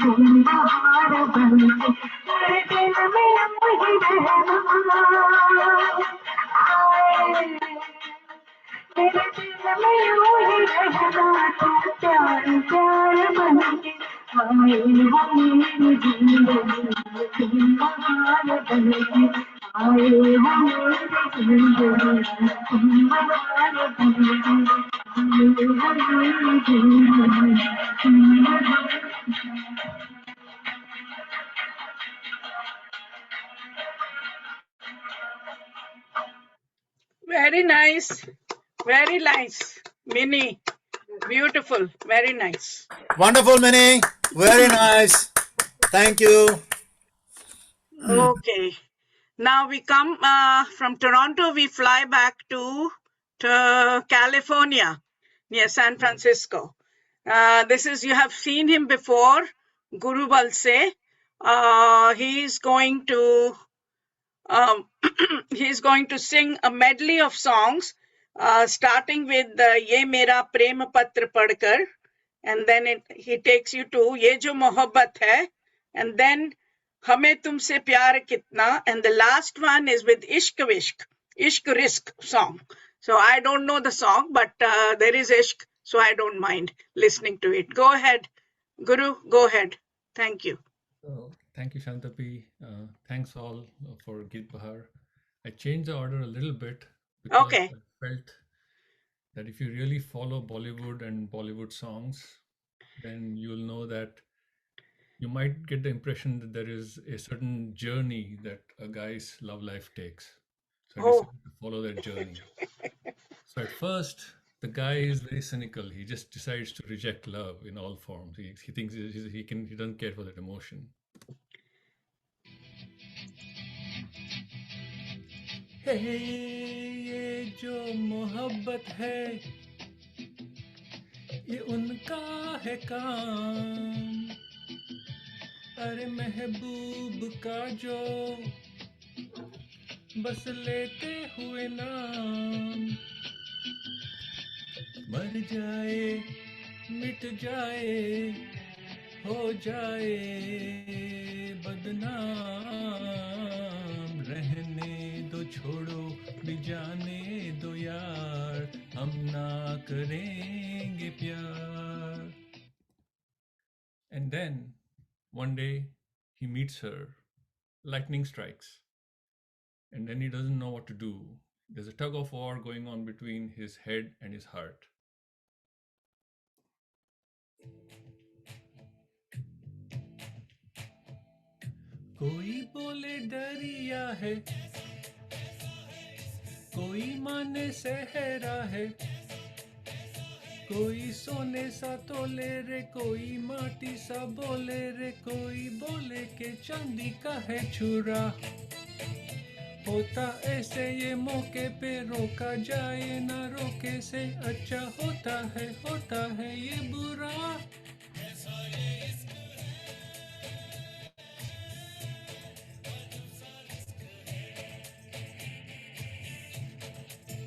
तुम बहार बनके मेरे दिल में वही रहना हाय मेरे दिल में वही रहना तुम प्यार बनके आए हो मेरी जिंदगी तुम बहार बनके आए हो मेरी जिंदगी तुम बहार बनके आए हो मेरी जिंदगी तुम बहार Very nice. Very nice. Mini. Beautiful. Very nice. Wonderful, Minnie. Very nice. Thank you. Okay. Now we come from Toronto. We fly back to California, near San Francisco. This is, you have seen him before, Guru Balse. He's going to sing a medley of songs, starting with Ye Mera Prem Patra Padkar, and then he takes you to Ye Jo Mohabbat Hai, and then Hame Tumse Pyar Kitna, and the last one is with Ishq Vishk, Ishq Risk song. So I don't know the song, but there is Ishq, so I don't mind listening to it. Go ahead, Guru, go ahead. Thank you. Thank you, Shantapi. Thanks all for Geet Bahar. I changed the order a little bit because Okay. I felt that if you really follow Bollywood and Bollywood songs, then you'll know that you might get the impression that there is a certain journey that a guy's love life takes. So I decided to follow that journey. So at first, the guy is very cynical. He just decides to reject love in all forms. He thinks he doesn't care for that emotion. Hey, ये जो मोहब्बत है, ये उनका है काम। अरे महबूब का जो बस लेते हुए नाम, मर जाए मिट जाए हो जाए बदनाम, रहने दो छोड़ो भी जाने दो यार, हम ना करेंगे प्यार. And then one day he meets her, lightning strikes, and then he doesn't know what to do. There's a tug of war going on between his head and his heart. कोई बोले दरिया है, कोई माने सहरा है, कोई सोने सा तोले रे, कोई माटी सा बोले रे, कोई बोले के चांदी का है छुरा. होता ऐसे ये मौके पे रोका जाए ना रोके से अच्छा होता है ये बुरा.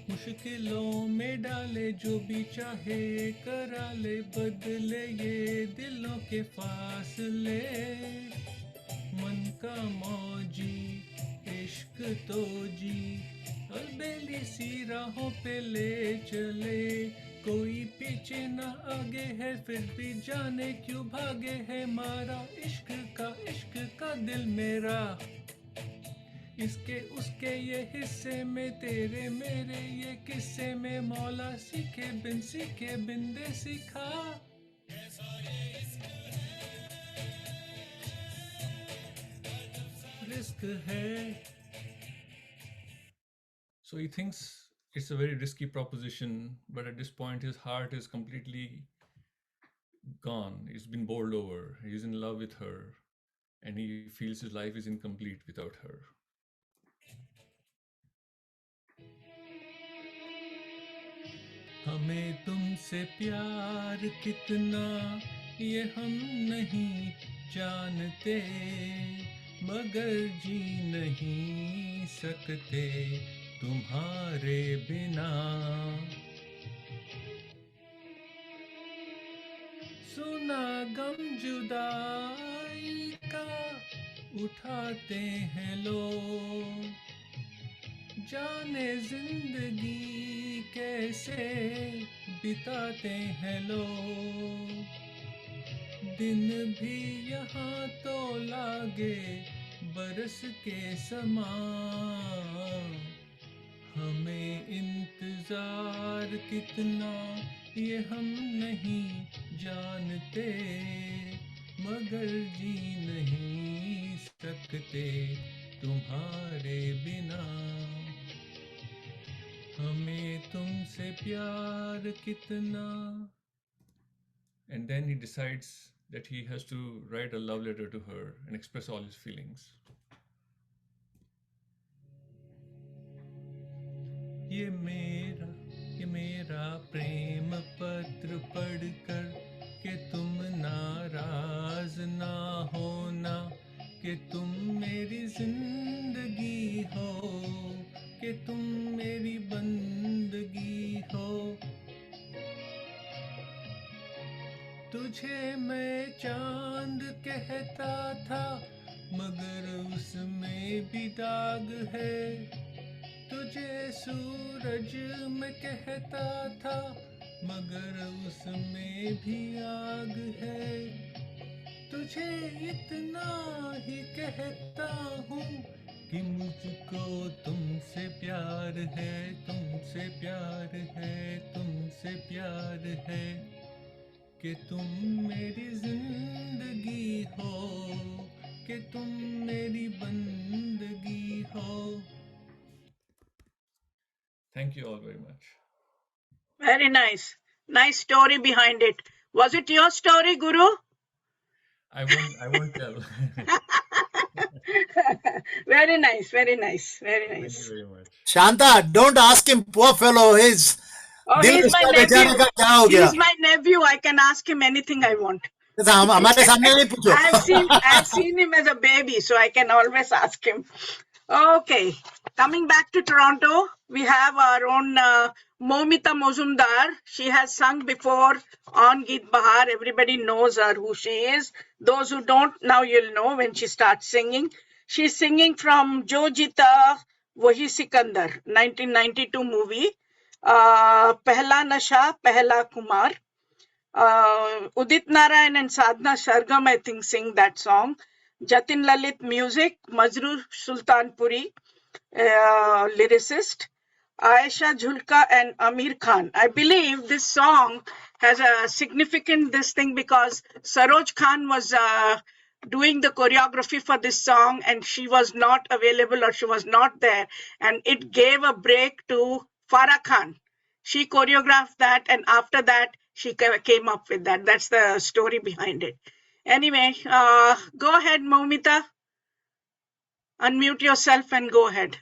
मुश्किलों में डाले जो भी चाहे करा ले, बदले ये दिलों के फासले. मन का मौजी इश्क तो जी अलबेली सी राहों पे ले चले, कोई पीछे ना आगे है फिर भी जाने क्यों भागे है मारा इश्क का दिल मेरा. इसके उसके ये हिस्से में तेरे मेरे ये किस्से में मौला सीखे बिन दे सिखा. रिस्क है. So he thinks it's a very risky proposition, but at this point his heart is completely gone. It's been bowled over. He's in love with her and he feels his life is incomplete without her. हमें तुमसे प्यार कितना ये हम नहीं जानते, मगर जी नहीं सकते तुम्हारे बिना. सुना गम जुदाई का उठाते हैं लोग, जाने जिंदगी कैसे बिताते हैं लोग. दिन भी यहाँ तो लागे बरस के समान, हमें इंतजार कितना ये हम नहीं जानते, मगर जी नहीं सकते तुम्हारे बिना. हमें तुमसे प्यार कितना. And then he decides that he has to write a love letter to her and express all his feelings. ये मेरा प्रेम पत्र पढ़कर कि तुम नाराज ना होना, कि तुम मेरी जिंदगी हो, कि तुम मेरी बंदगी हो. तुझे मैं चांद कहता था मगर उसमें भी दाग है, तुझे सूरज मैं कहता था मगर उसमें भी आग है. तुझे इतना ही कहता हूँ कि मुझको तुमसे प्यार है, तुमसे प्यार है, तुमसे प्यार है, कि तुम मेरी जिंदगी हो, कि तुम मेरी बंदगी हो. Thank you all very much. Very nice. Nice story behind it. Was it your story, Guru? I won't tell. Very nice, very nice, very Thank nice. you very much. Shanta, don't ask him, poor fellow. His Oh, दिल he's my उसका बेचारे nephew. का क्या हो गया? He's my nephew. I can ask him anything I want. हमारे सामने नहीं पूछो. I've seen him as a baby, so I can always ask him. Okay, coming back to Toronto, we have our own Momita Mozumdar. She has sung before on Geet Bahar. Everybody knows her, who she is. Those who don't, now you'll know when she starts singing. She's singing from Jo Jita Wahi Sikandar, 1992 movie. Pehla Nasha, Pehla Kumar. Udit Narayan and Sadhna Shargam, I think, sing that song. Jatin Lalit music, Mazrur Sultanpuri, lyricist, Aisha Jhulka and Amir Khan. I believe this song has a significant this thing because Saroj Khan was doing the choreography for this song and she was not available or she was not there, and it gave a break to Farah Khan. She choreographed that, and after that she came up with that. That's the story behind it. Anyway, go ahead, Momita. Unmute yourself and go ahead.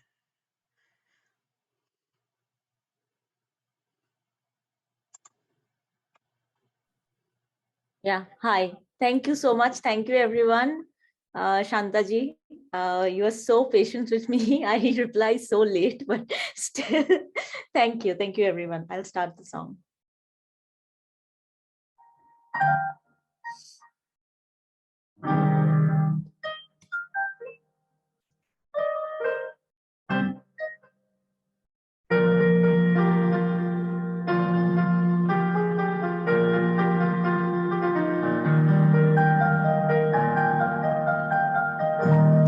Yeah, hi. Thank you so much. Thank you, everyone. Shantaji, you are so patient with me. I reply so late, but still, thank you. Thank you, everyone. I'll start the song.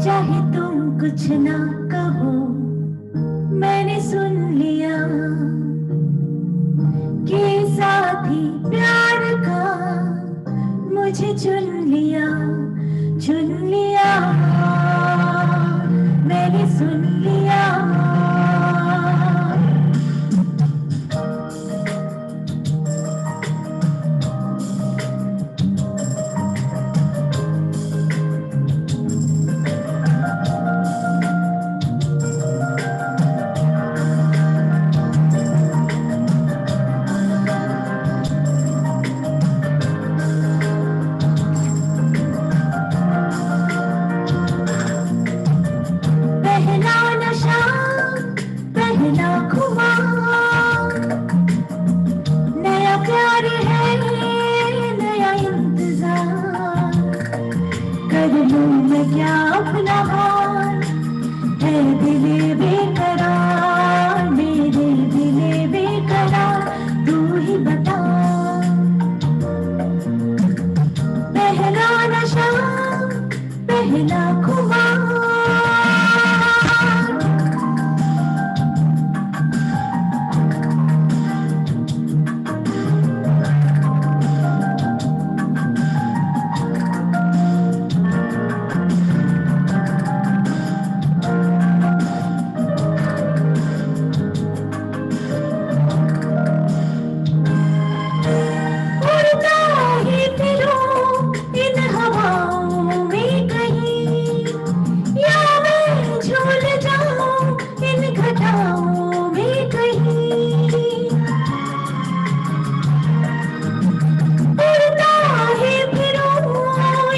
चाहे तुम कुछ ना कहो, मैंने सुन लिया कि साथी प्यार का मुझे चुन लिया, मैंने सुन लिया. पहला नशा, पहला खुमार, नया प्यार है, नया इंतजार, कर लूं मैं क्या अपना हाल, है दिले बेकरार, मेरे दिले बेकरार, तू ही बता. पहला नशा, पहला खुमार. उड़ता ही फिरूं इन हवाओं में कहीं, या मैं झूल जाऊं इन घटाओं में कहीं. उड़ता ही फिरूं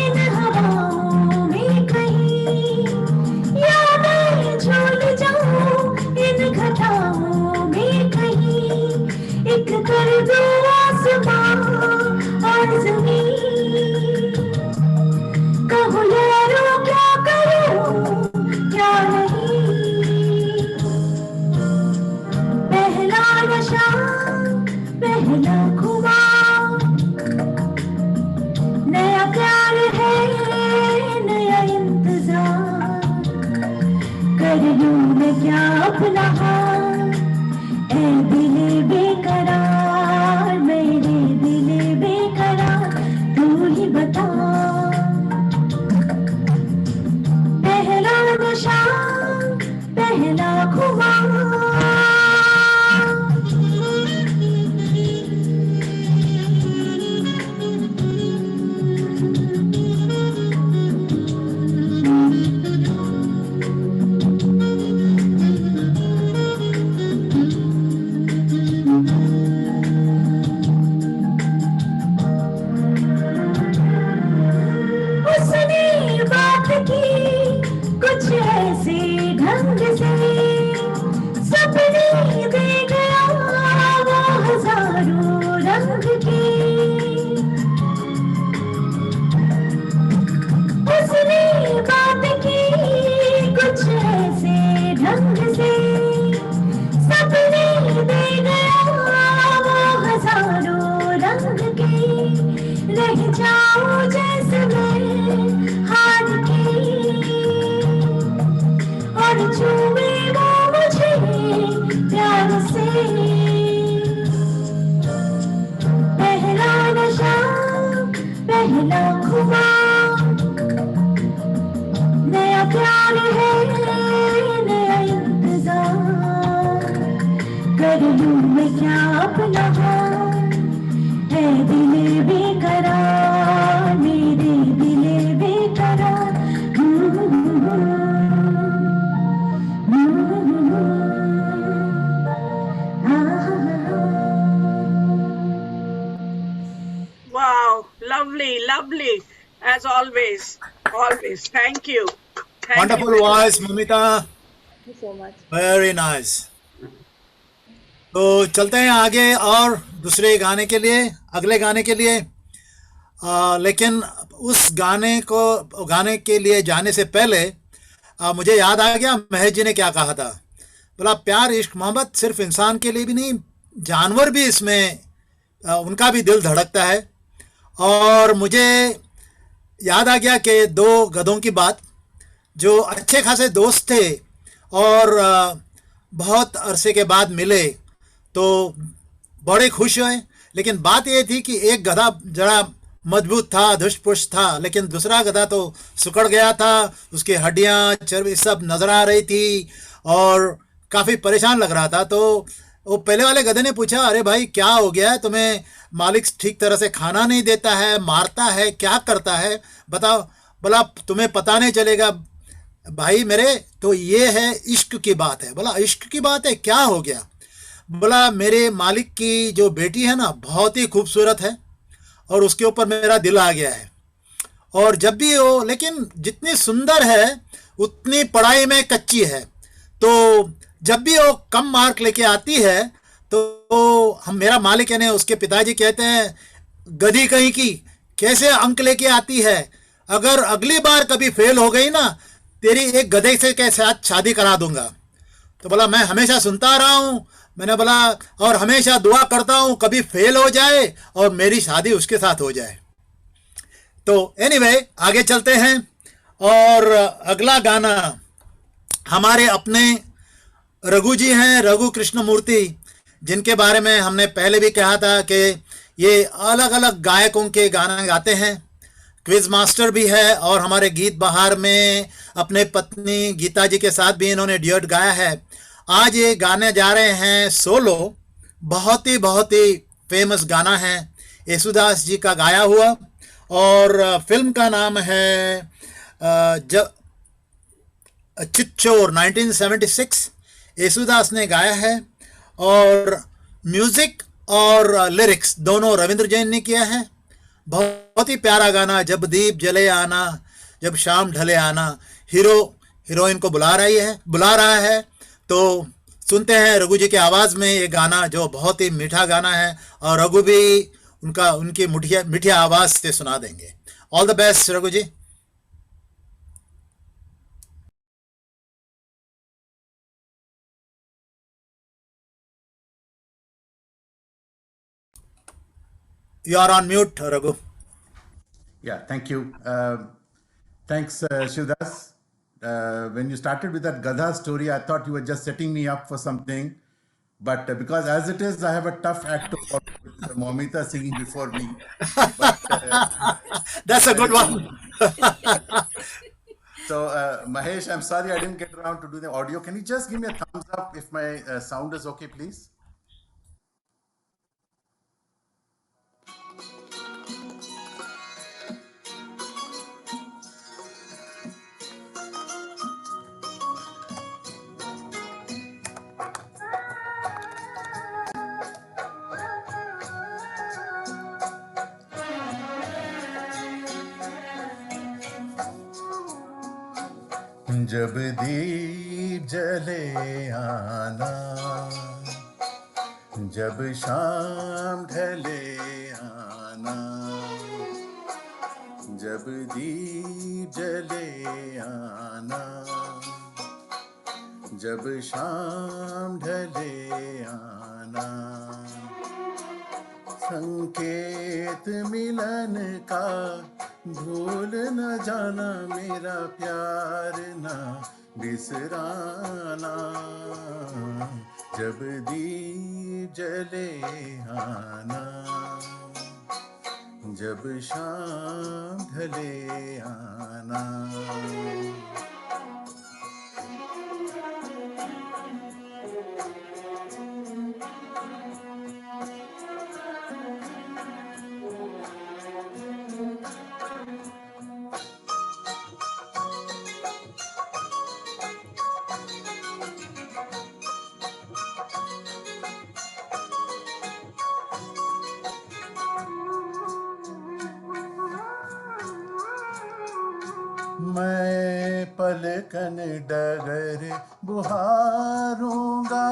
इन हवाओं में कहीं, या मैं झूल जाऊं इन घटाओं में कहीं. एक कर दो आसमां और ज़मीन, कहो यारो क्या करूं क्या नहीं. पहला नशा, पहला खुमार, नया प्यार है, नया इंतजार, कर लूं मैं क्या अपना हाल, ऐ दिले बेकरार, मेरे दिले बेकरार, तू ही बता. पहला नशा, पहला खुमार. प्यार है नया इंतजार, कर लूं मैं क्या अपना हाल, है दिले बेकरार, मेरे दिले बेकरार। Wow, lovely, lovely, as always, always. Thank you. Thank Wonderful you. voice, Mamita. Thank you so much. Very nice. तो चलते हैं आगे और दूसरे गाने के लिए, अगले गाने के लिए। लेकिन उस गाने के लिए जाने से पहले मुझे याद आ गया महेश जी ने क्या कहा था। बोला प्यार इश्क मोहब्बत सिर्फ इंसान के लिए भी नहीं, जानवर भी इसमें उनका भी दिल धड़कता है। और मुझे याद आ गया कि दो गधों की बात, जो अच्छे खासे दोस्त थे और बहुत अरसे के बाद मिले तो बड़े खुश हुए। लेकिन बात ये थी कि एक गधा जरा मजबूत था, धुष्ट-पुष्ट था, लेकिन दूसरा गधा तो सुकड़ गया था, उसकी हड्डियां चर्बी सब नजर आ रही थी और काफ़ी परेशान लग रहा था। तो वो पहले वाले गधे ने पूछा, अरे भाई क्या हो गया है, तुम्हें मालिक ठीक तरह से खाना नहीं देता है, मारता है, क्या करता है, बताओ। बोला तुम्हें पता नहीं चलेगा भाई मेरे, तो ये है इश्क की बात है। बोला इश्क की बात है, क्या हो गया। बोला मेरे मालिक की जो बेटी है ना बहुत ही खूबसूरत है और उसके ऊपर मेरा दिल आ गया है। और जब भी वो, लेकिन जितनी सुंदर है उतनी पढ़ाई में कच्ची है, तो जब भी वो कम मार्क लेके आती है तो हम, मेरा मालिक यानी उसके पिताजी कहते हैं, गधी कहीं की कैसे अंक लेके आती है, अगर अगली बार कभी फेल हो गई ना तेरी एक गधे से के साथ शादी करा दूंगा। तो बोला मैं हमेशा सुनता रहा हूँ, मैंने बोला और हमेशा दुआ करता हूँ कभी फेल हो जाए और मेरी शादी उसके साथ हो जाए। तो एनीवे आगे चलते हैं और अगला गाना हमारे अपने रघु जी हैं, रघु कृष्णमूर्ति, जिनके बारे में हमने पहले भी कहा था कि ये अलग अलग गायकों के गाना गाते हैं, क्विज मास्टर भी है और हमारे गीत बहार में अपने पत्नी गीता जी के साथ भी इन्होंने ड्यूट गाया है। आज ये गाने जा रहे हैं सोलो, बहुत ही फेमस गाना है, येसुदास जी का गाया हुआ, और फिल्म का नाम है चितचोर 1976, येसुदास ने गाया है और म्यूजिक और लिरिक्स दोनों रविंद्र जैन ने किया है। बहुत ही प्यारा गाना, जब दीप जले आना, जब शाम ढले आना, हीरोइन को बुला रहा है। तो सुनते हैं रघु जी की आवाज़ में ये गाना, जो बहुत ही मीठा गाना है और रघु भी उनकी मीठी आवाज़ से सुना देंगे। All the best Raghu ji. You are on mute, Raghu. Yeah, thank you. Thanks, Shivdas. When you started with that Gadha story, I thought you were just setting me up for something. But because as it is, I have a tough act to follow with Momita singing before me. But, that's a good one. So, Mahesh, I'm sorry I didn't get around to do the audio. Can you just give me a thumbs up if my sound is okay, please? जब दीप जले आना, जब शाम ढले आना, जब दीप जले आना, जब शाम ढले आना, संकेत मिलन का भूल न जाना, मेरा प्यार ना बिसराना, जब दीप जले आना, जब शाम ढले आना। मैं पलकन डगर बुहारूंगा,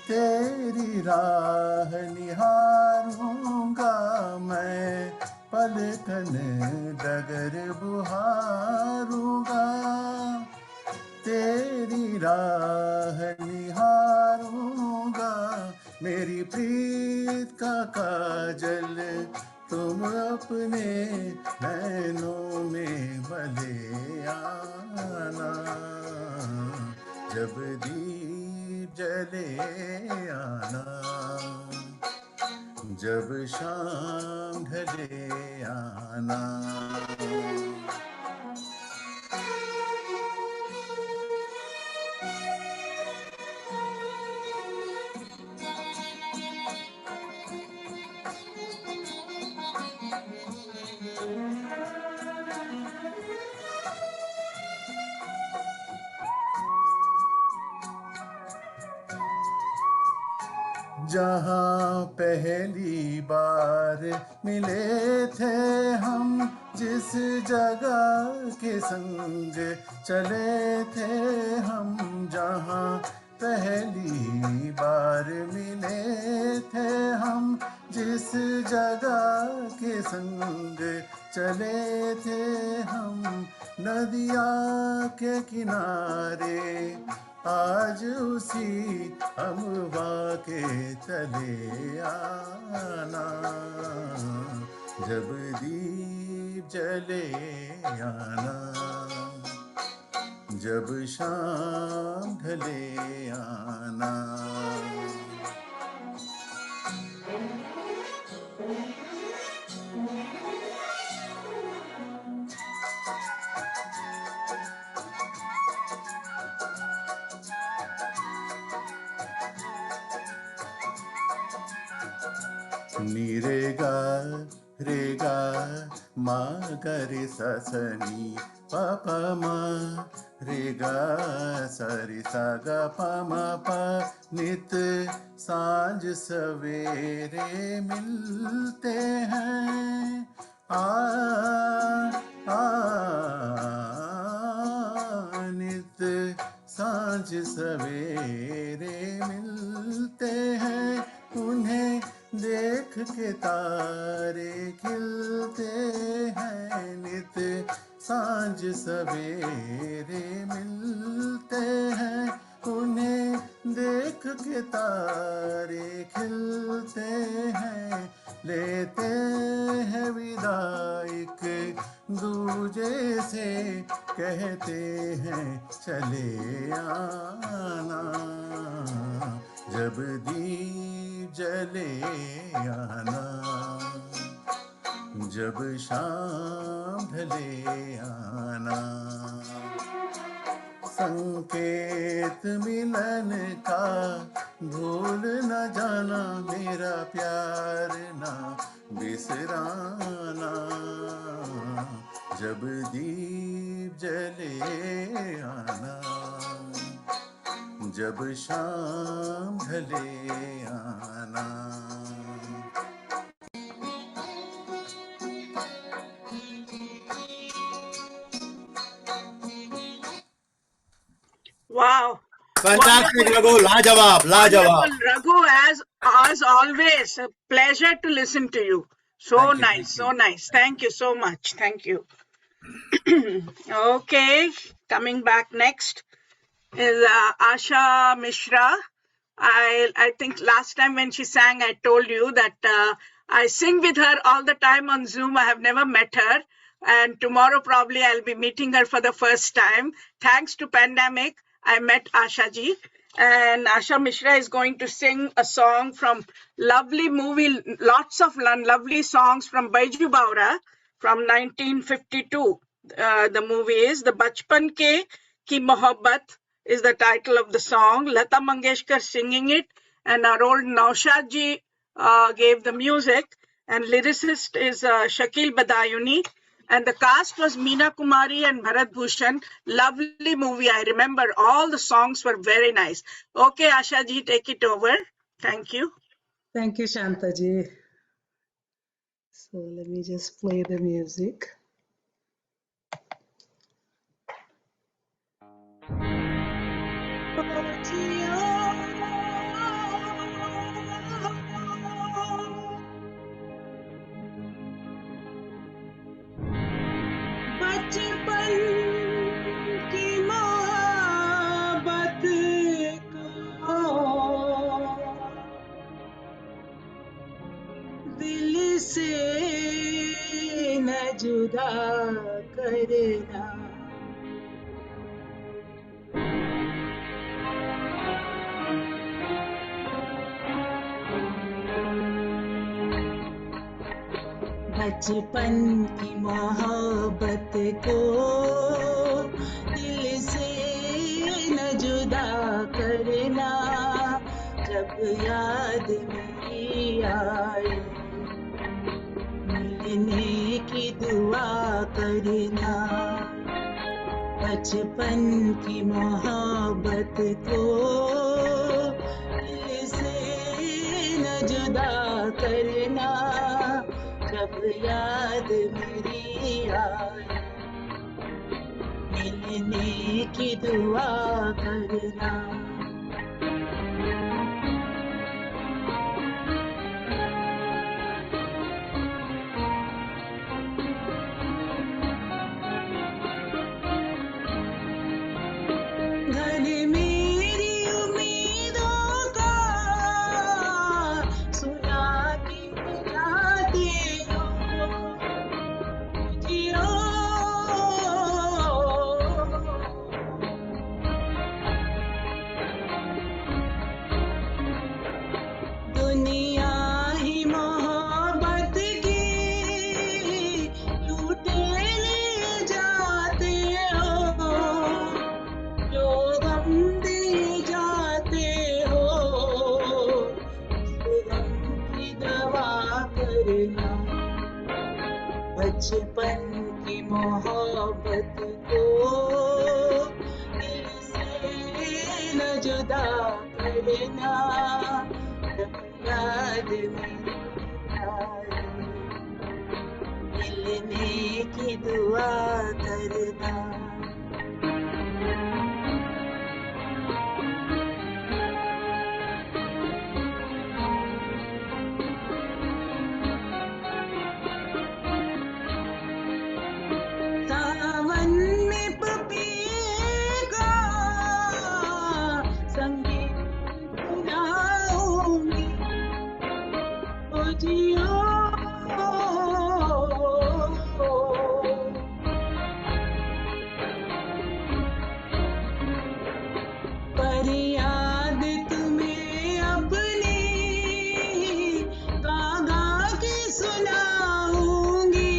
तेरी राह निहारूंगा। मैं पलकन डगर बुहारूंगा, तेरी राह निहारूंगा। मेरी प्रीत का काजल तुम अपने नैनों में भले आना, जब दीप जले आना, जब शाम ढले आना। जहाँ पहली बार मिले थे हम, जिस जगह के संग चले थे हम, जहाँ पहली बार मिले थे हम, जिस जगह के संग चले थे हम, नदिया के किनारे आज उसी अमवा के तले आना, जब दीप जले आना, जब शाम ढले आना। नीरेगा रेगा मा गरे सा सनी पापा मा, रेगा सरी सा गा पा मा पा। नित सांझ सवेरे मिलते हैं, नित सांझ सवेरे मिलते हैं। उन्हें देख के तारे खिलते हैं, नित सांझ सवेरे मिलते हैं। उन्हें देख के तारे खिलते हैं, लेते हैं विदा एक दूजे से, कहते हैं चले आना, जब दीप जले आना, जब शाम ढले आना। संकेत मिलन का भूल न जाना, मेरा प्यार ना बिसराना, जब दीप जले आना, जब शाम ढले आना। Wow. Fantastic, Raghu. Lajawab, lajawab. Wonderful, Raghu, as always, a pleasure to listen to you. So Thank you, nice, thank so you. nice. Thank you so much. Thank you. Okay, coming back next is Asha Mishra. I think last time when she sang, I told you that I sing with her all the time on Zoom. I have never met her. And tomorrow probably I'll be meeting her for the first time. Thanks to pandemic, I met Asha ji. And Asha Mishra is going to sing a song from lovely movie, lots of lovely songs from Baiju Bawra from 1952. The movie is The Bachpan Ke Ki Mohabbat is the title of the song. Lata Mangeshkar singing it, and our old Naushad ji gave the music, and lyricist is Shakil Badayuni, and the cast was Meena Kumari and Bharat Bhushan. Lovely movie, I remember all the songs were very nice. Okay, Asha ji, take it over. Thank you. Thank you, So let me just play the music. बचपन की मोहब्बत को दिल से न जुदा करना बचपन की मोहब्बत को दिल से न जुदा करना जब याद मेरी आए मिलने की दुआ करना बचपन की मोहब्बत को दिल से न जुदा करना जब याद मेरी आए मिलने की दुआ करना घर मेरी उम्मीदों का सुना के जाते हो जियो दुनिया ही मोहब्बत की लूटे ले जाते हो जो गम दे जाते हो उस गम की दवा करना बचपन की मोहब्बत को दिल से न जुदा करना जब याद मेरी आए मिलने की दुआ करना सावन में पपीगा संगीत सुनाऊंगी ओ जियो पर याद तुम्हें अपनी गागा के सुनाऊंगी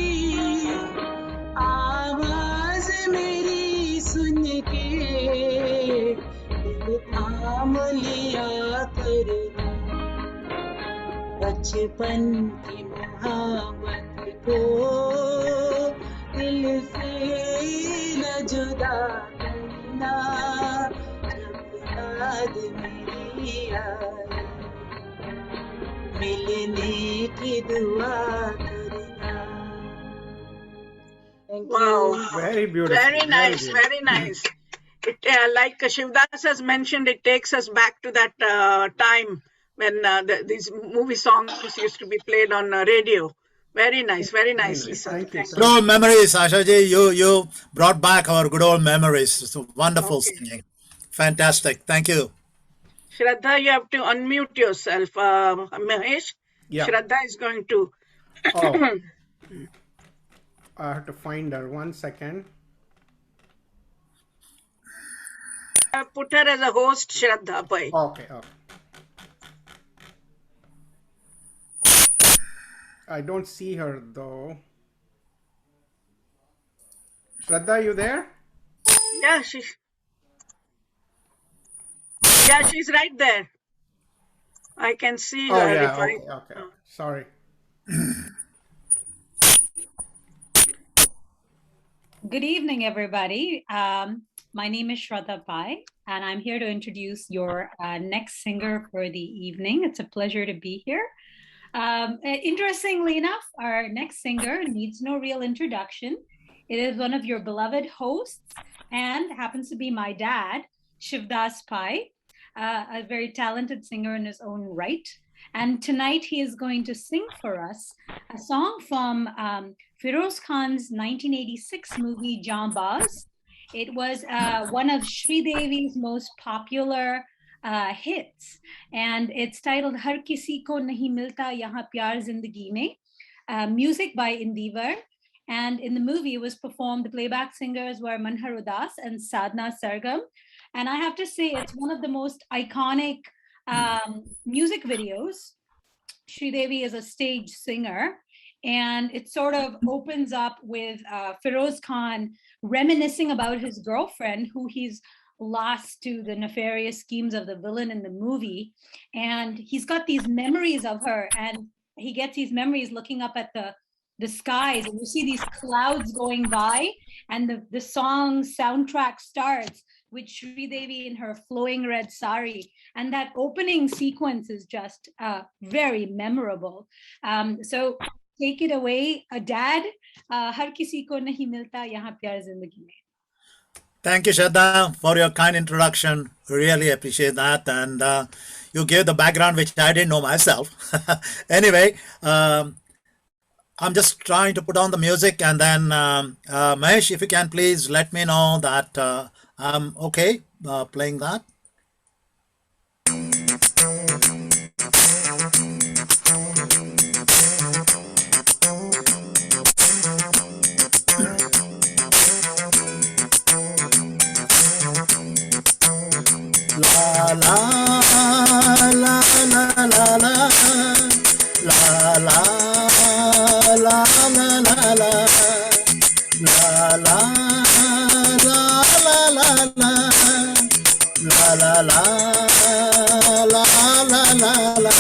आवाज मेरी सुन के दिल थाम लिया करना बचपन की मोहब्बत को दिल से न जुदा करना जब याद मेरी आए मिलने की दुआ करना Wow, Very beautiful. very nice, beautiful. very nice. It like Shivdas has mentioned, it takes us back to that time when these movie songs used to be played on radio. Very nice, very nicely. Thank you. Good old memories, Asha ji. You brought back our good old memories. So wonderful singing. Fantastic. Thank you. Shraddha, you have to unmute yourself. Mahesh, Yeah. Shraddha is going to. Oh. I have to find her. 1 second. Put her as a host, Shraddha. Bhai. Okay. I don't see her though. Shraddha, you there? Yeah, she's right there. I can see Oh her. yeah. if Okay. Sorry. Good evening, everybody. My name is Shraddha Pai, and I'm here to introduce your next singer for the evening. It's a pleasure to be here. Interestingly enough, our next singer needs no real introduction. It is one of your beloved hosts and happens to be my dad. Shivdas Pai, a very talented singer in his own right. And tonight he is going to sing for us a song from Feroz Khan's 1986 movie Jambaz. It was one of Sridevi's most popular hits, and it's titled Har Kisi Ko Nahi Milta Yahan Pyar Zindagi Mein, music by Indivar. And in the movie, it was performed, the playback singers were Manhar Udas and Sadhna Sargam. And I have to say, it's one of the most iconic music videos. Sridevi is a stage singer, and it sort of opens up with Feroz Khan reminiscing about his girlfriend, who he's lost to the nefarious schemes of the villain in the movie. And he's got these memories of her, and he gets these memories looking up at the skies, and you see these clouds going by, and the song soundtrack starts with Sridevi in her flowing red sari, and that opening sequence is just very memorable. So take it away, Dad. Har kisi ko nahi milta yahan pyar zindagi mein. Thank you, Shraddha, for your kind introduction. Really appreciate that. And you gave the background, which I didn't know myself. Anyway, I'm just trying to put on the music, and then Mahesh, if you can please let me know that I'm okay playing that. La la la la la la la la la la la la la la la la la.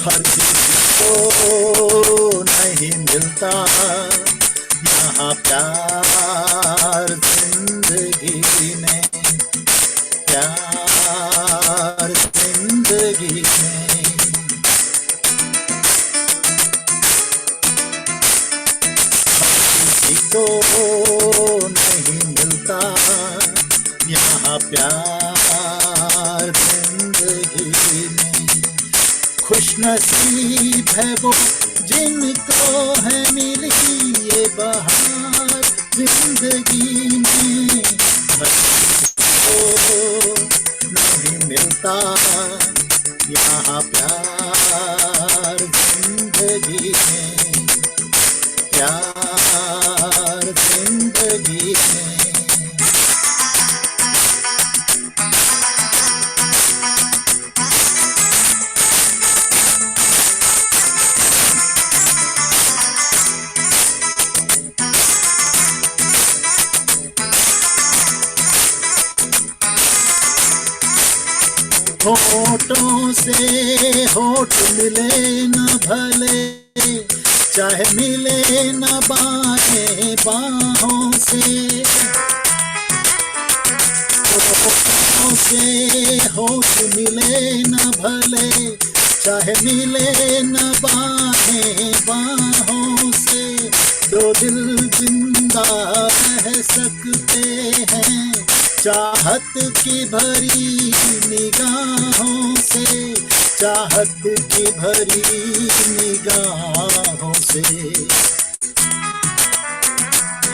हर किसी को नहीं मिलता यहाँ प्यार जिंदगी में, प्यार जिंदगी में। को नहीं मिलता यहाँ प्यार जिंदगी में। खुशनसीब है वो जिनको है मिली ये बहार जिंदगी में। को नहीं मिलता यहाँ प्यार जिंदगी में, प्यार जिंदगी में। होठों से होठ मिले न भले, चाहे मिले न बाहें बाहों से। होठों से होठ मिले न भले, चाहे मिले न बाहें बाहों से। दो दिल जिंदा रह सकते हैं चाहत की भरी निगाहों से, चाहत की भरी निगाहों से।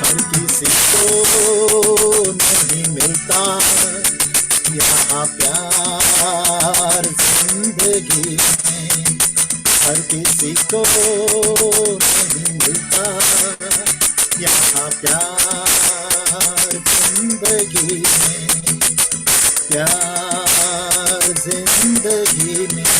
हर किसी को नहीं मिलता यहाँ प्यार जिंदगी में, हर किसी को नहीं मिलता यहाँ प्यार जिंदगी में, प्यार जिंदगी में।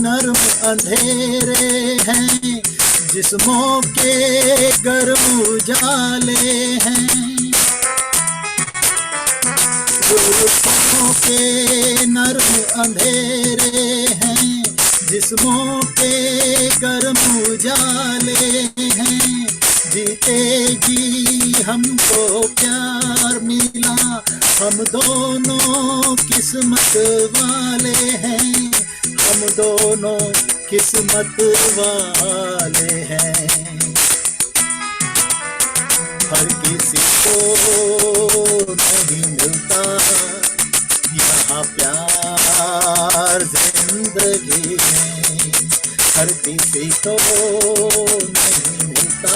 नर्म अंधेरे हैं, जिस्मों के गर्म उजाले हैं। जुल्फों के नर्म अंधेरे हैं, जिस्मों के गर्म उजाले हैं। जीते जी हमको प्यार मिला, हम दोनों किस्मत वाले हैं, हम दोनों किस्मत वाले हैं। हर किसी को नहीं मिलता यहाँ प्यार जिंदगी में, हर किसी को नहीं मिलता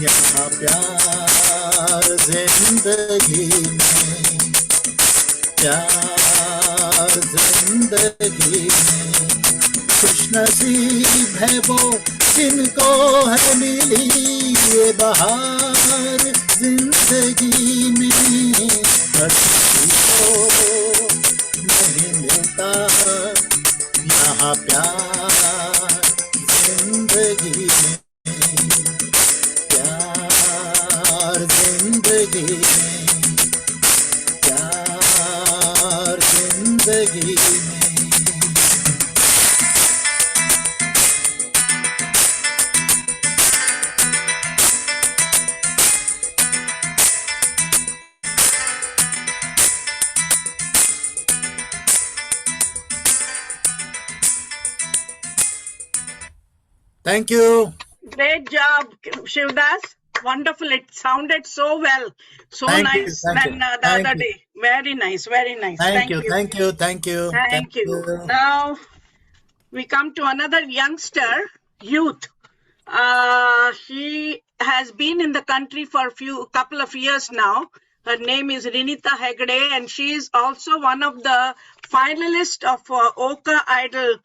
यहाँ प्यार जिंदगी में, प्यार जिंदगी में। खुशनसीब है वो जिनको है मिली ये बहार जिंदगी में, हर किसी को नहीं मिलता यहाँ प्यार जिंदगी में, प्यार जिंदगी में, प्यार जिंदगी में। Thank you. Great job, Shivdas. Wonderful. It sounded so well. So Thank you, nice thank you, than the thank other you. day. Very nice. Very nice. Thank you, thank you, thank you, Thank you. Now we come to another youngster, youth. She has been in the country for couple of years now. Her name is Rinita Hegde, and she is also one of the finalists of Oka Idol.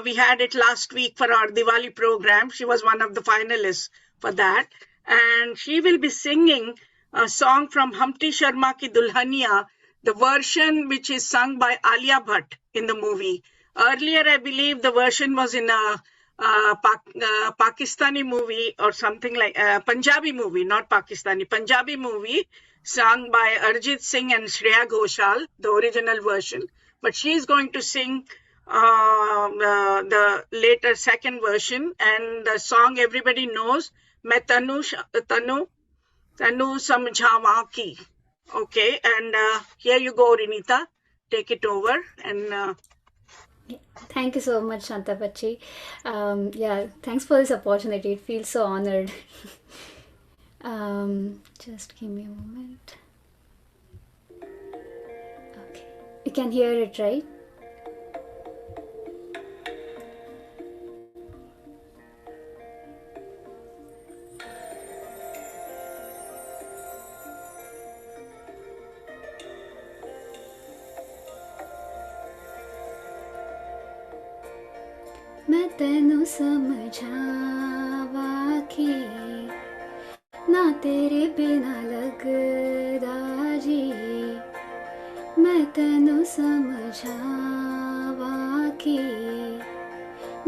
We had it last week for our Diwali program. She was one of the finalists for that. And she will be singing a song from Humpty Sharma Ki Dulhania, the version which is sung by Alia Bhatt in the movie. Earlier, I believe the version was in a Pakistani movie or something like Punjabi movie, not Pakistani, Punjabi movie sung by Arjit Singh and Shreya Ghoshal, the original version. But she is going to sing the later second version, and the song everybody knows, Main Tanu Samjhawa Ki. Okay, and here you go, Rinita. Take it over. And thank you so much, Shanta Pachi. Yeah, thanks for this opportunity. It feels so honored. Just give me a moment. Okay, you can hear it, right? मैं तेनू समझावा कि ना तेरे बिना लगदा जी, मैं तेनू समझावा कि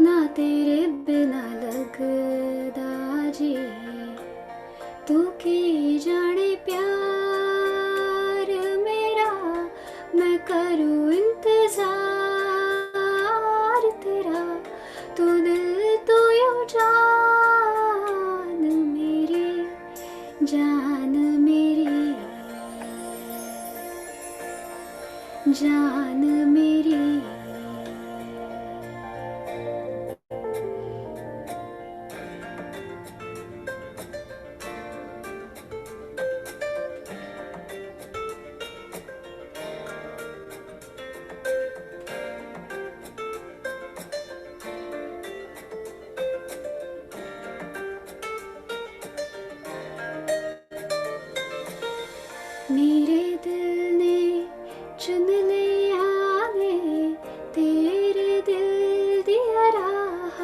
ना तेरे बिना लगदा जी। तू की जाने प्यार मेरा, मैं करूँ इंतजार तेरा, तू दिल तू यू जान मेरी, जान मेरी, जान मेरी। मेरे दिल ने चुन लिया ने तेरे दिल दिया राह,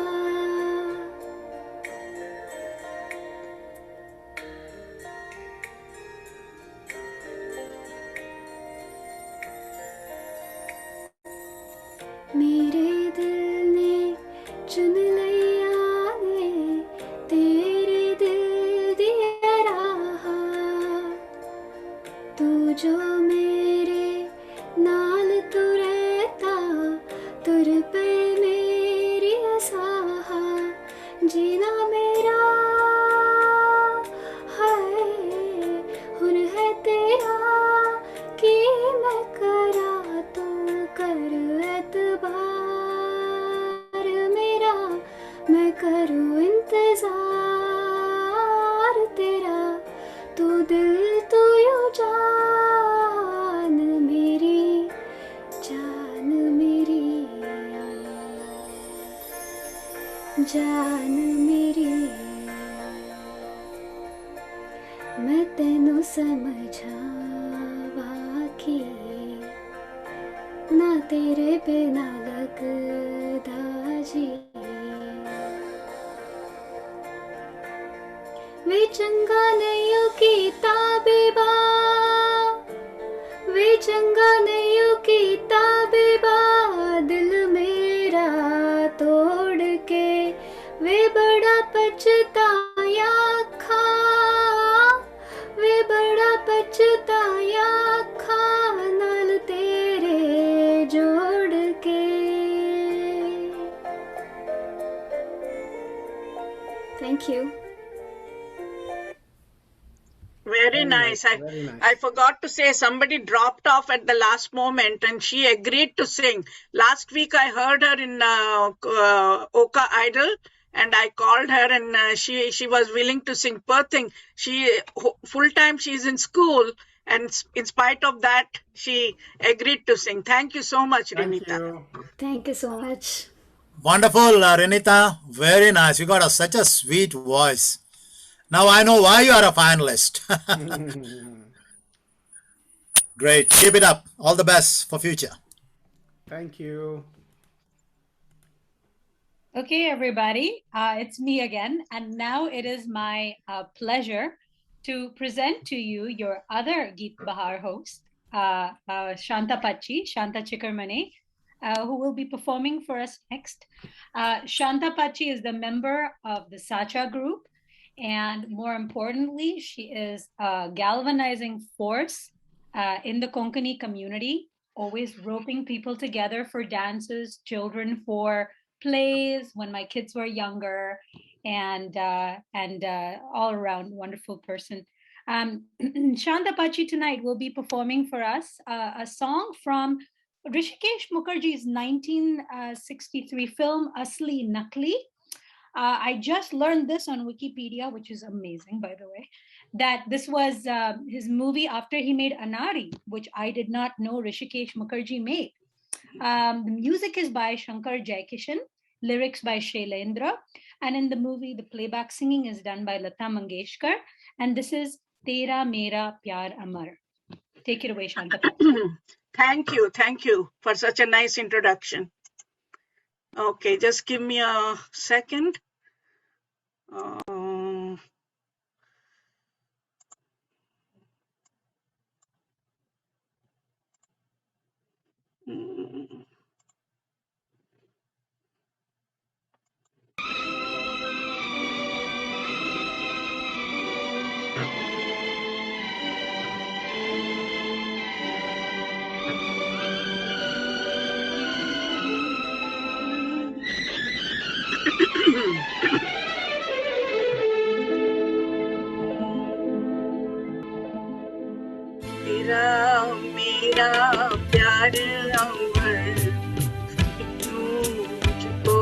मेरे दिल जान मेरी मैं तेनू समझावा कि ना तेरे बिना लगदा जी वे चंगा नहीं कीता बेबा वे चंगा नहीं कीता बेबा दिल मेरा तोड़ के वे बड़ा पछताया खा वे बड़ा पछताया खा नाल तेरे जोड़ के thank you Very nice. I forgot to say somebody dropped off at the last moment and she agreed to sing. Last week I heard her in Oka Idol and I called her and she was willing to sing. Poor thing. She full time she's in school and in spite of that she agreed to sing. Thank you so much, Renita. Thank you so much. Wonderful, Renita. Very nice. You got such a sweet voice. Now I know why you are a finalist. Great. Keep it up. All the best for future. Thank you. Okay, everybody, it's me again. And now it is my pleasure to present to you your other Geet Bahar host, Shanta Pachi, Shanta Chikarmane, who will be performing for us next. Shanta Pachi is the member of the Sacha group. And more importantly, she is a galvanizing force in the Konkani community, always roping people together for dances, children for plays when my kids were younger, and all around wonderful person. Shanta Pachi tonight will be performing for us a song from Rishikesh Mukherjee's 1963 film Asli Nakli. I just learned this on Wikipedia, which is amazing, by the way, that this was his movie after he made Anari, which I did not know Rishikesh Mukherjee made. The music is by Shankar Jaikishan, lyrics by Shailendra, and in the movie, the playback singing is done by Lata Mangeshkar, and this is Tera Mera Pyar Amar. Take it away, Shanta. Thank you for such a nice introduction. Okay, just give me a second. तेरा मेरा प्यार अमर क्यों मुझको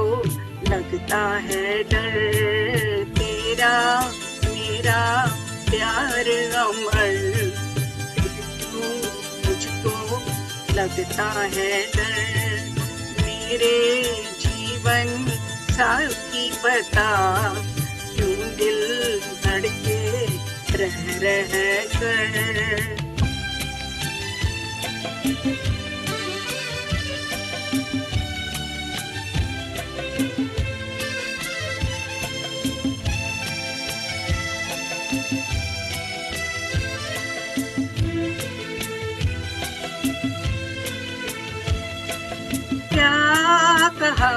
लगता है डर तेरा मेरा प्यार अमर क्यों मुझको लगता है डर मेरे जीवन साथी बता क्यों दिल धड़के रह कर क्या कहा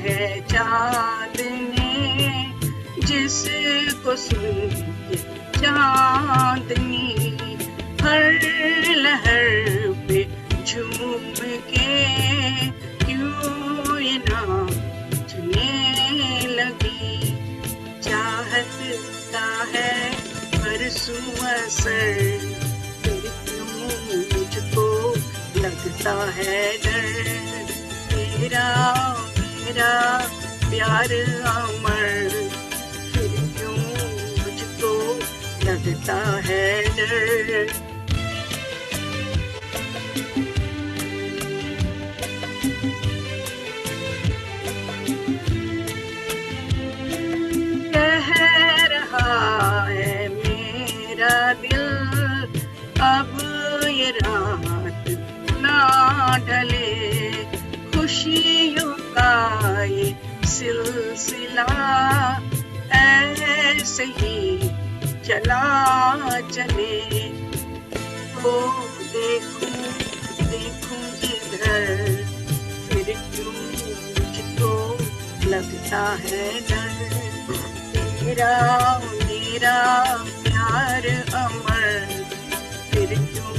है चाँद ने जिसको सुन के चांदनी हर लहर पे झूम के क्यों ये नाचने लगी चाहत का है परसों असर फिर क्यों मुझको लगता है डर तेरा मेरा प्यार अमर फिर क्यों मुझको लगता है डर सिलसिला ऐसे ही चला चले, तो देखूं इधर, फिर क्यों मुझको लगता है डर। तेरा मेरा प्यार अमर, फिर क्यों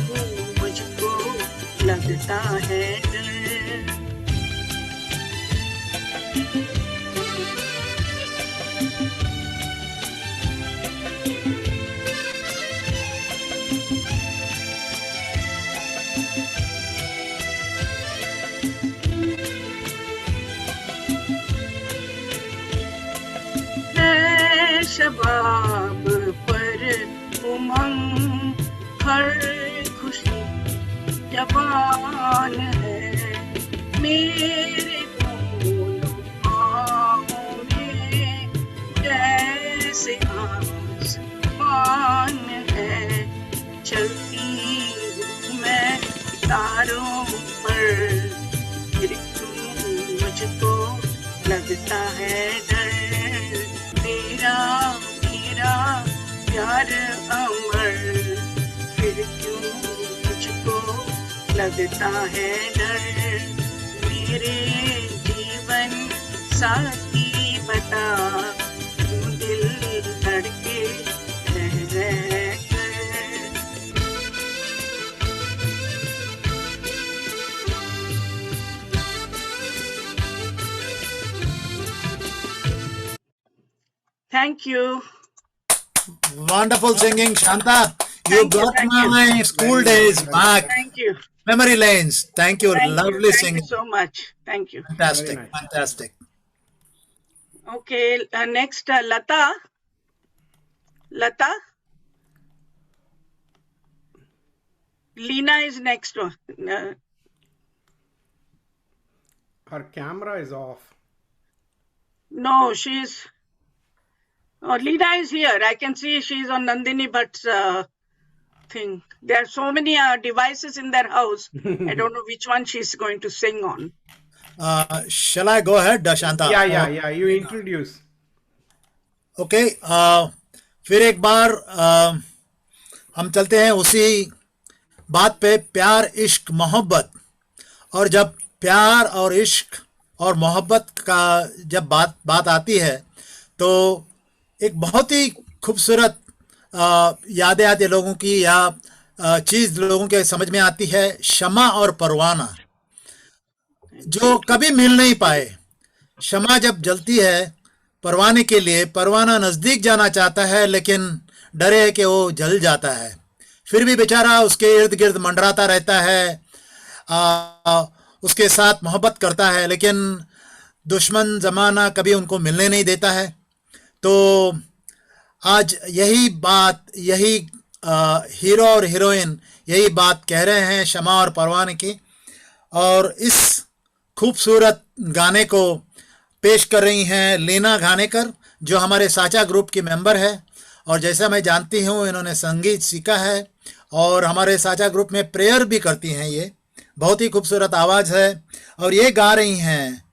मुझको लगता है डर। शबाब पर उमंग, हर खुशी जवान है, मेरे दोनों आँखों में जैसे आसमान है। चलती हूँ मैं तारों पर, फिर क्यों मुझको लगता है डर। तेरा मेरा प्यार अमर, फिर क्यों मुझको लगता है डर। मेरे जीवन साथी बता, क्यों दिल धड़के रह कर। Thank you. Wonderful singing, Shanta. You brought my school days back. Thank you. Memory lanes. Thank you. Thank Lovely you. Thank singing. you so much. Thank you. Fantastic. Fantastic. Okay, next Lata. Lata. Leena is next one. Her camera is off. No, she's. Oh, Leena is here. I can see she's on Nandini Bhatt's thing. There are so many devices in their house. I don't know which one she's going to sing on. Shall I go ahead, Shanta? Yeah. You introduce. Okay. फिर एक बार हम चलते हैं उसी बात पे, प्यार इश्क मोहब्बत। और जब प्यार और इश्क और मोहब्बत का जब बात आती है तो एक बहुत ही खूबसूरत यादें आती है लोगों की, या चीज़ लोगों के समझ में आती है, शमा और परवाना, जो कभी मिल नहीं पाए। शमा जब जलती है परवाने के लिए, परवाना नज़दीक जाना चाहता है लेकिन डरे है कि वो जल जाता है। फिर भी बेचारा उसके इर्द गिर्द मंडराता रहता है, उसके साथ मोहब्बत करता है, लेकिन दुश्मन ज़माना कभी उनको मिलने नहीं देता है। तो आज यही बात, यही हीरो और हीरोइन यही बात कह रहे हैं शमा और परवाने की, और इस खूबसूरत गाने को पेश कर रही हैं लीना घानेकर, जो हमारे साचा ग्रुप की मेंबर है। और जैसा मैं जानती हूँ इन्होंने संगीत सीखा है और हमारे साचा ग्रुप में प्रेयर भी करती हैं। ये बहुत ही खूबसूरत आवाज़ है और ये गा रही हैं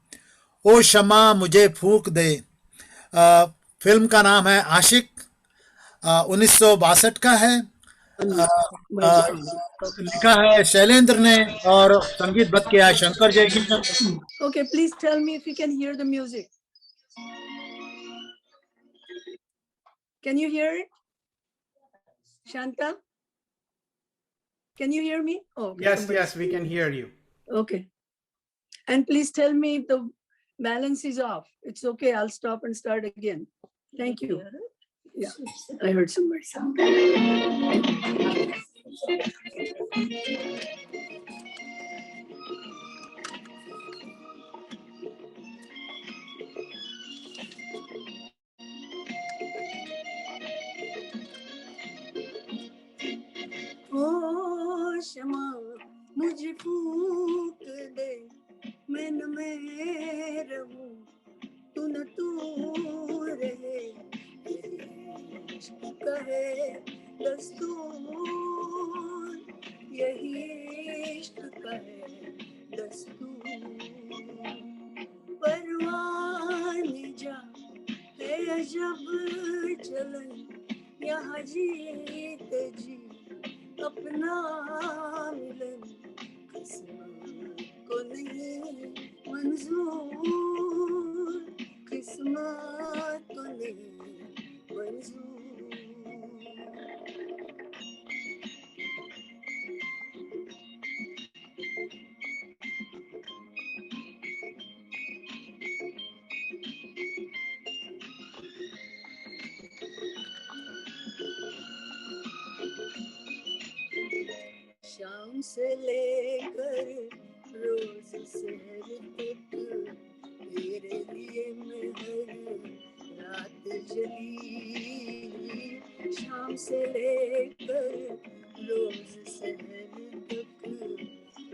ओ शमा मुझे फूंक दे। फिल्म का नाम है आशिक, 1962 का है। लिखा है शैलेंद्र ने और संगीतबद्ध किया है Shankar Jaikishan. Okay, please tell me if you can hear the music. Can you hear it? Shanta? Can you hear me? Oh, Yes, we can hear you. Okay. And please tell me if the balance is off. It's okay. I'll stop and start again. Thank you. Yeah, I heard somebody sound. ओ शमा मुझे फूंक दे, मैं न मैं रहूं, तू न तू रहे, इश्क का है दस्तूर, यही शाम से लेकर रोज शहर तक तेरे लिए मैं हर रात जली, शाम से लेकर रोज शहर तक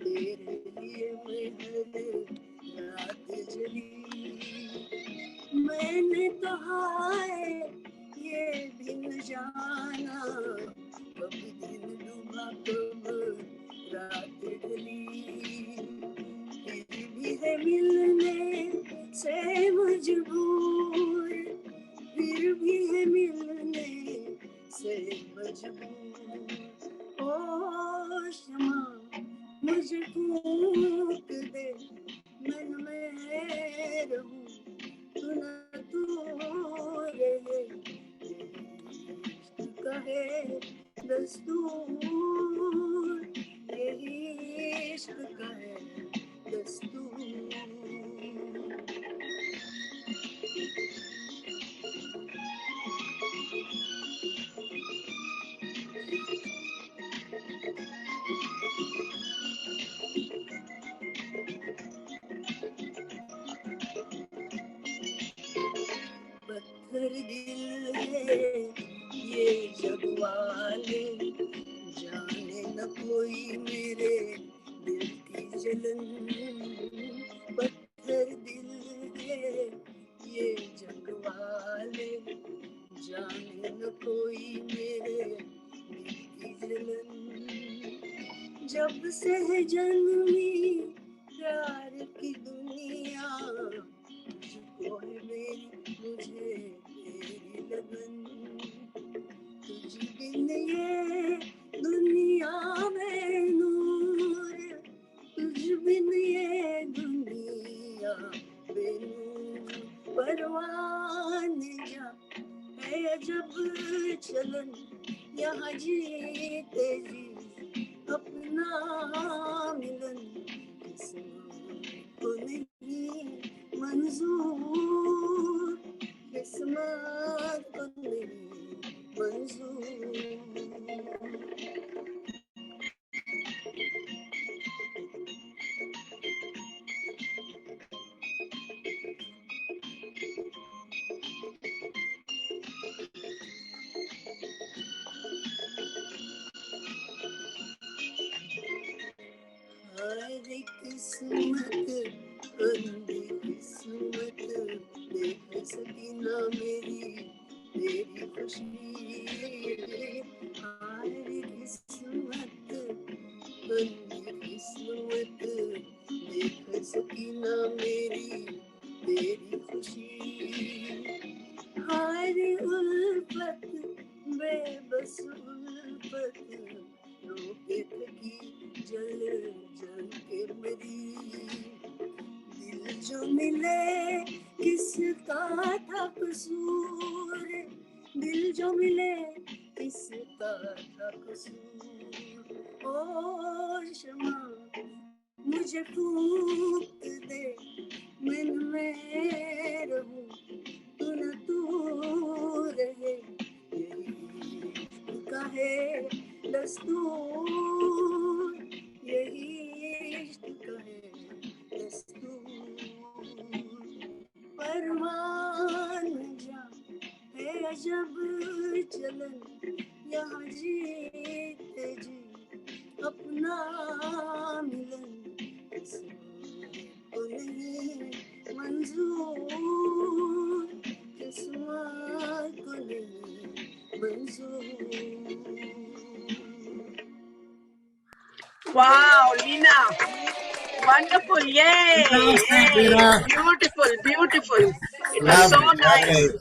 तेरे लिए मैं हर रात जली। मैंने तो हाय ये भी न जाना कब दिन डूबा कब रात ढली, फिर भी है मिलने से मजबूर, फिर भी है मिलने से मजबूर। ओ शमा मुझे फूंक दे, मन में रहूं तू न तू रहे, इश्क का है दस्तूर, यही इश्क का है दस्तूर। पत्थर दिल है ये जग वाले, जाने न कोई मेरे दिल की जलन। पत्थर दिल है ये जग वाले, जाने न कोई मेरे दिल की जलन। जब से है जन्मी प्यार की दुनिया, तुझको है मेरी मुझे तेरी लगन। तुझ बिन ये दुनिया में नूर, तुझ बिन ये दुनिया बेनूर। परवान जा है जब चलन, यहाँ जीते जी अपना मिलन किस्मत को नहीं मंजूर, किस्मत को नहीं मंजूर। हर किस्मत अंधी किस्मत, देख सकी ना मेरी तेरी खुशी। हर किस्मत अंधी किस्मत, देख सकी ना मेरी तेरी खुशी। हर उल्फत बेबस उल्फत, रोके थकी जल जल के मरी। दिल जो मिले किसका था कसूर, दिल जो मिले किसका था कसूर। ओ शमा मुझे फूंक दे, मन में रहूं तू न तू रहे, यही इश्क का है दस्तूर, यही इश्क का है दस्तूर। परवान जा है अजब चलन, यहाँ जीते जी अपना मिलन किस्मत को नहीं मंजूर, किस्मत को नहीं मंजूर। Wow, Lina. Wonderful. Yay. Fantastic, Yay. Lina. Beautiful. Beautiful. It was so Lovely, nice.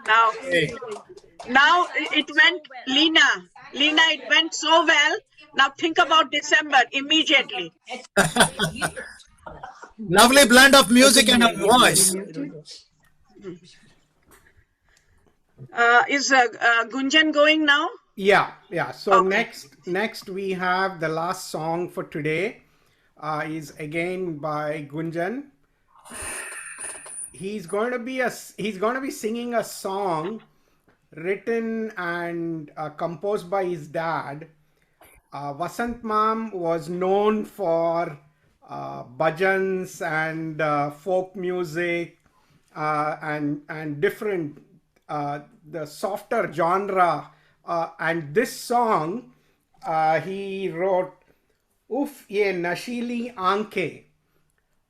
lovely. Now it went, Lina. Lina, it went so well. Now think about December immediately. Lovely blend of music and a voice. Is Gunjan going now? Yeah. So next we have the last song for today. Is again by Gunjan. He's going to be singing a song written and composed by his dad. Vasant Mam was known for bhajans and folk music and different the softer genre. And this song he wrote Uff Ye Nashili Aankhe,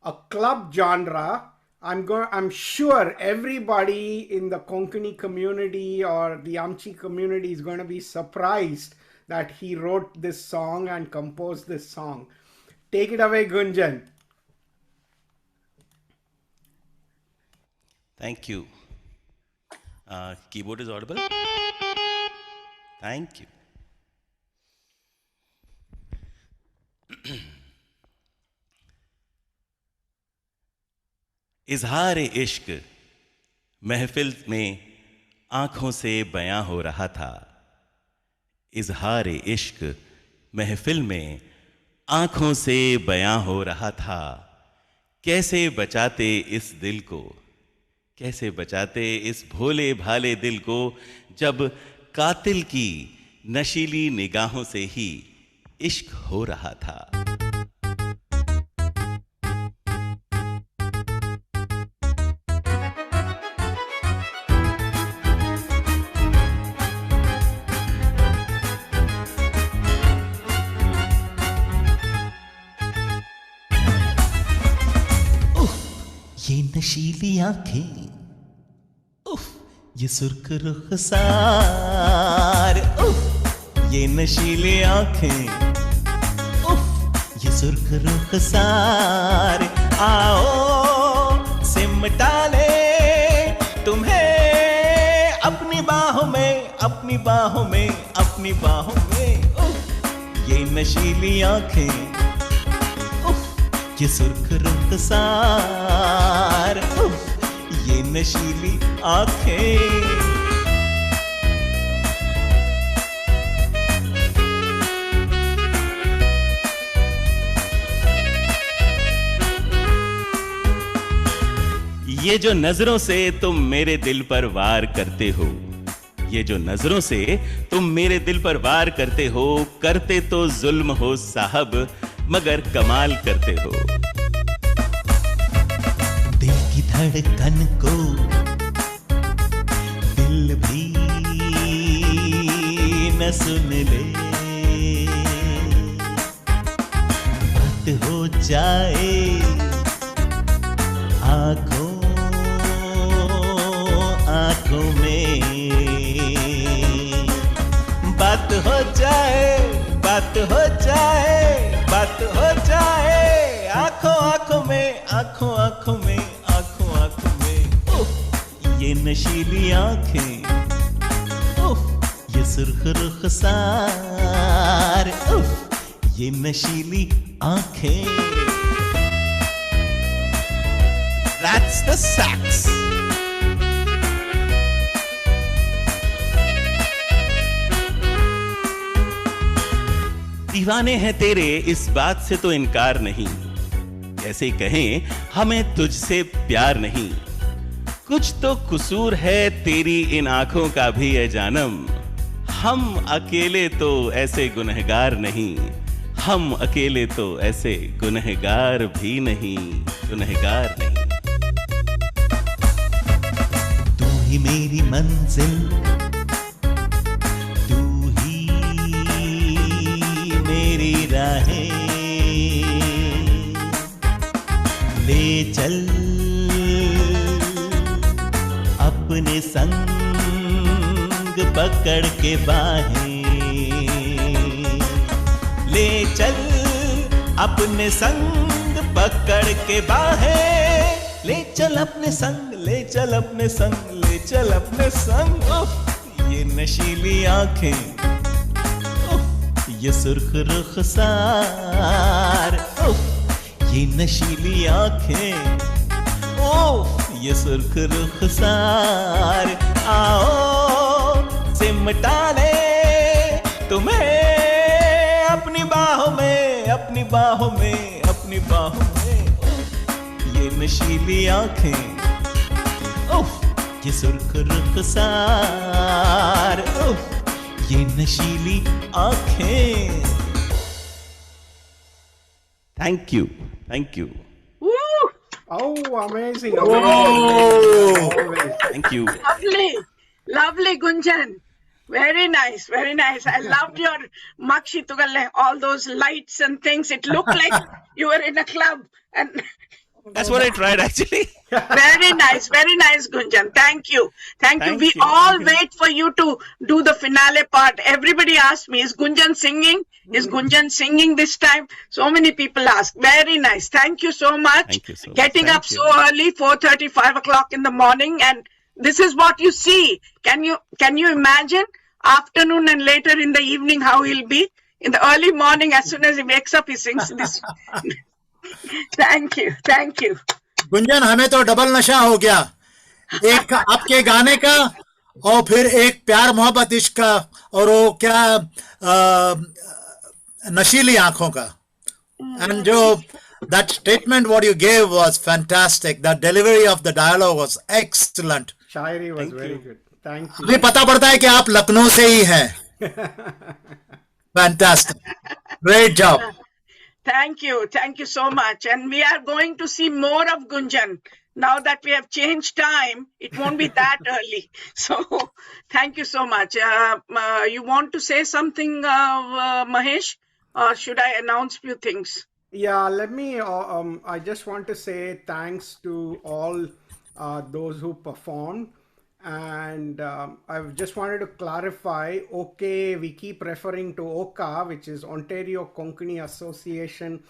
a club genre. I'm sure everybody in the Konkani community or the Amchi community is going to be surprised that he wrote this song and composed this song. Take it away, Gunjan. Thank you. Keyboard is audible? Thank you. इजहार इश्क महफिल में आंखों से बयां हो रहा था। इजहार इश्क महफिल में आंखों से बयां हो रहा था। कैसे बचाते इस दिल को, कैसे बचाते इस भोले भाले दिल को, जब कातिल की नशीली निगाहों से ही इश्क हो रहा था। ये नशीली आंखें, उफ, ये सुर्ख रुखसार, उफ, ये नशीली आंखें, उफ, ये सुर्ख रुखसार, आओ सिमटा ले तुम्हें अपनी बाहों में, अपनी बाहों में, अपनी बाहों में, उफ, ये नशीली आंखें, ये सुर्ख रुखसार, ये नशीली आंखें। ये जो नजरों से तुम मेरे दिल पर वार करते हो, ये जो नजरों से तुम मेरे दिल पर वार करते हो, करते तो जुल्म हो साहब मगर कमाल करते हो। दिल की धड़कन को दिल भी न सुन ले, बात हो जाए आंखों आंखों में, बात हो जाए, बात हो जाए, बात हो जाए आंखों आंखों में, आंखों आंखों में, आंखों आंखों में। उफ, ये नशीली आंखें, उफ, ये सुर्ख रुखसार, उफ, ये नशीली आंखें। That's the sax. दीवाने हैं तेरे इस बात से तो इनकार नहीं, कैसे कहें हमें तुझसे प्यार नहीं। कुछ तो कसूर है तेरी इन आंखों का भी है जानम, हम अकेले तो ऐसे गुनहगार नहीं, हम अकेले तो ऐसे गुनहगार भी नहीं, गुनहगार नहीं। तू ही मेरी मंजिल, राहें ले चल अपने संग पकड़ के बाहें, ले चल अपने संग पकड़ के बाहें, ले चल अपने संग, ले चल अपने संग, ले चल अपने संग। उफ, ये नशीली आंखें, ये सुर्ख रुखसार, उफ, ये नशीली आंखें, उफ, ये सुर्ख रुखसार, आओ सिमटा ले तुम्हें अपनी बाहों में, अपनी बाहों में, अपनी बाहों में। ये नशीली आंखें, उफ, ये सुर्ख रुखसार, उफ, ये नशीली आंखें। Thank you. Thank you. Woo! Oh, amazing. Whoa! Always. Thank you. Lovely, lovely, Gunjan. Very nice, very nice. I loved your Makshi Tugalle, all those lights and things. It looked like you were in a club. And That's what I tried actually. very nice, Gunjan. Thank you. Thank you. Thank We you. all wait for you to do the finale part. Everybody asked me, is Gunjan singing? Is Gunjan singing this time? So many people ask. Very nice. Thank you so much. Thank you so much. Getting Thank up you. so early, 4:30, 5 o'clock in the morning, and this is what you see. Can you imagine afternoon and later in the evening how he'll be? In the early morning, as soon as he wakes up, he sings this. Thank you. Thank you. Gunjan, हमें तो double नशा हो गया, एक आपके गाने का और फिर एक प्यार मोहब्बत इश्क का, और वो क्या नशीली आंखों का. And जो that statement what you gave was fantastic. The delivery of the dialogue was excellent. Shairi was Thank very you. good. Thank you. अभी पता पड़ता है कि आप लखनऊ से ही हैं. Fantastic. Great job. Thank you so much. And we are going to see more of Gunjan. Now that we have changed time, it won't be that early. So thank you so much. You want to say something, Mahesh? Or should I announce few things? Yeah, let me. I just want to say thanks to all those who performed, and I just wanted to clarify. Okay, we keep referring to OCA, which is Ontario Konkani Association,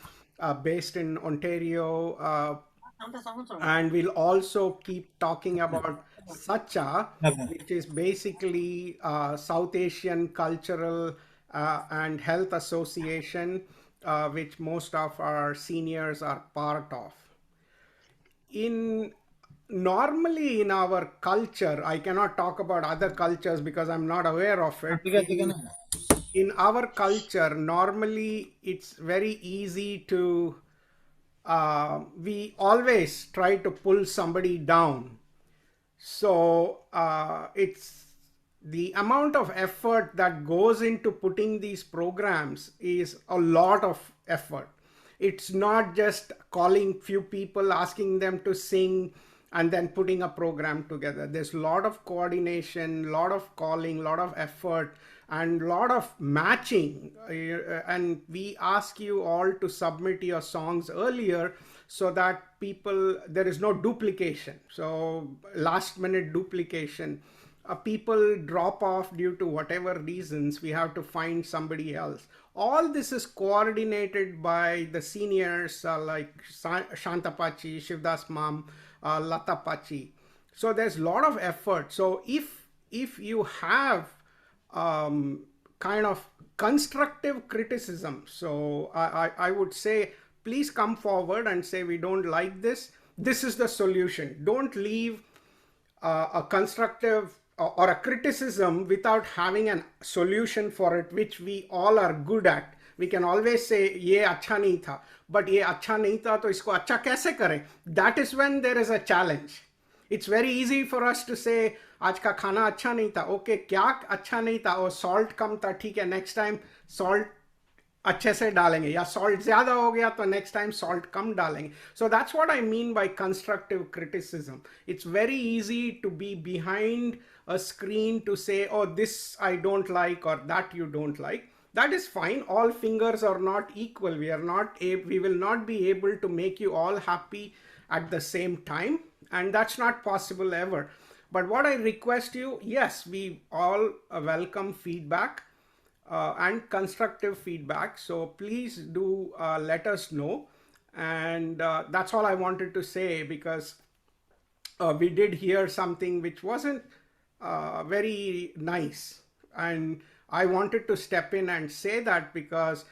based in Ontario, and we'll also keep talking about SACHA, which is basically South Asian Cultural and Health Association, which most of our seniors are part of. Normally in our culture, I cannot talk about other cultures because I'm not aware of it. In our culture, normally it's very easy to, we always try to pull somebody down. So it's the amount of effort that goes into putting these programs is a lot of effort. It's not just calling few people, asking them to sing, and then putting a program together. There's a lot of coordination, a lot of calling, a lot of effort, and a lot of matching. And we ask you all to submit your songs earlier so that there is no duplication. So last minute duplication. People drop off due to whatever reasons, we have to find somebody else. All this is coordinated by the seniors like Shanta Pachi, Shivdas Ma'am, Lata Pachi. So there's a lot of effort. So if you have kind of constructive criticism, so I would say, please come forward and say, we don't like this. This is the solution. Don't leave a constructive or a criticism without having a solution for it, which we all are good at. We can always say, ye acha nahi tha, but ye acha nahi tha, to isko acha kaise kare? That is when there is a challenge. It's very easy for us to say, aaj ka khana acha nahi tha. Okay, kya acha nahi tha? Oh, salt kam tha, theek hai, next time salt अच्छे से डालेंगे, या salt ज़्यादा हो गया तो next time salt कम डालेंगे. So that's what I mean by constructive criticism. It's very easy to be behind a screen to say, oh, this I don't like, or that you don't like. That is fine. All fingers are not equal. We will not be able to make you all happy at the same time, and that's not possible ever. But what I request you, yes, we all welcome feedback and constructive feedback. So please do let us know. And that's all I wanted to say, because we did hear something which wasn't very nice. And I wanted to step in and say that because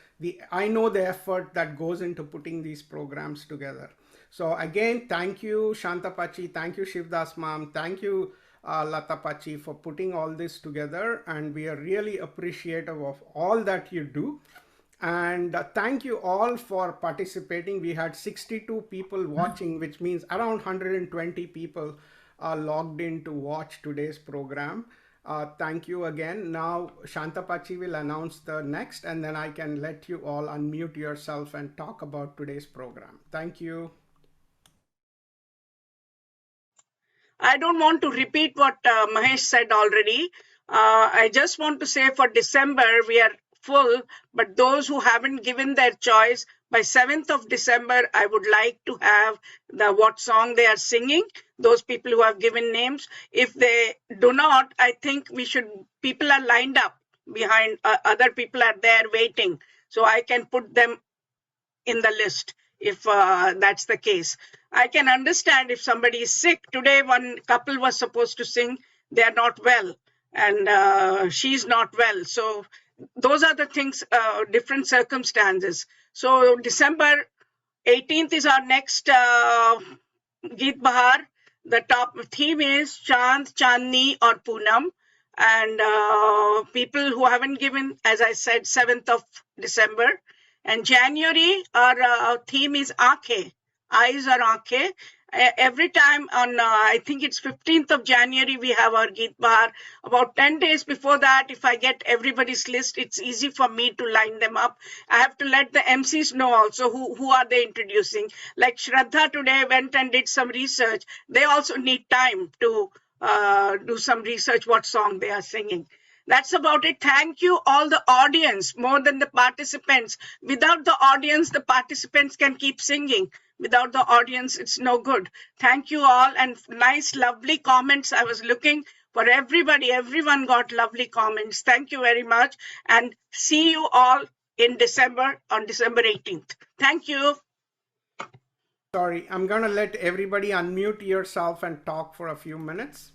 I know the effort that goes into putting these programs together. So again, thank you, Shanta Pachi. Thank you, Shivdas Ma'am. Thank you, Lata Pachi, for putting all this together. And we are really appreciative of all that you do. And thank you all for participating. We had 62 people watching, which means around 120 people logged in to watch today's program. Thank you again. Now Shantapachi will announce the next, and then I can let you all unmute yourself and talk about today's program. Thank you. I don't want to repeat what Mahesh said already. I just want to say for December, we are full, but those who haven't given their choice, by 7th of December, I would like to have what song they are singing, those people who have given names. If they do not, I think people are lined up behind, other people are there waiting. So I can put them in the list if that's the case. I can understand if somebody is sick. Today, one couple was supposed to sing. They are not well, and she's not well. So those are the things, different circumstances. So December 18th is our next Geet Bahar. The top theme is Chand, Chandni or Poonam. And people who haven't given, as I said, 7th of December. And January, our theme is Aankhein, eyes or Aankhein. Every time on, I think it's 15th of January, we have our Geet Bahar. About 10 days before that, if I get everybody's list, it's easy for me to line them up. I have to let the MCs know also who are they introducing. Like Shraddha today went and did some research. They also need time to do some research what song they are singing. That's about it. Thank you, all the audience, more than the participants. Without the audience, the participants can keep singing. Without the audience, it's no good. Thank you all, and nice, lovely comments. I was looking for everybody. Everyone got lovely comments. Thank you very much, and see you all in December, on December 18th. Thank you. Sorry, I'm going to let everybody unmute yourself and talk for a few minutes.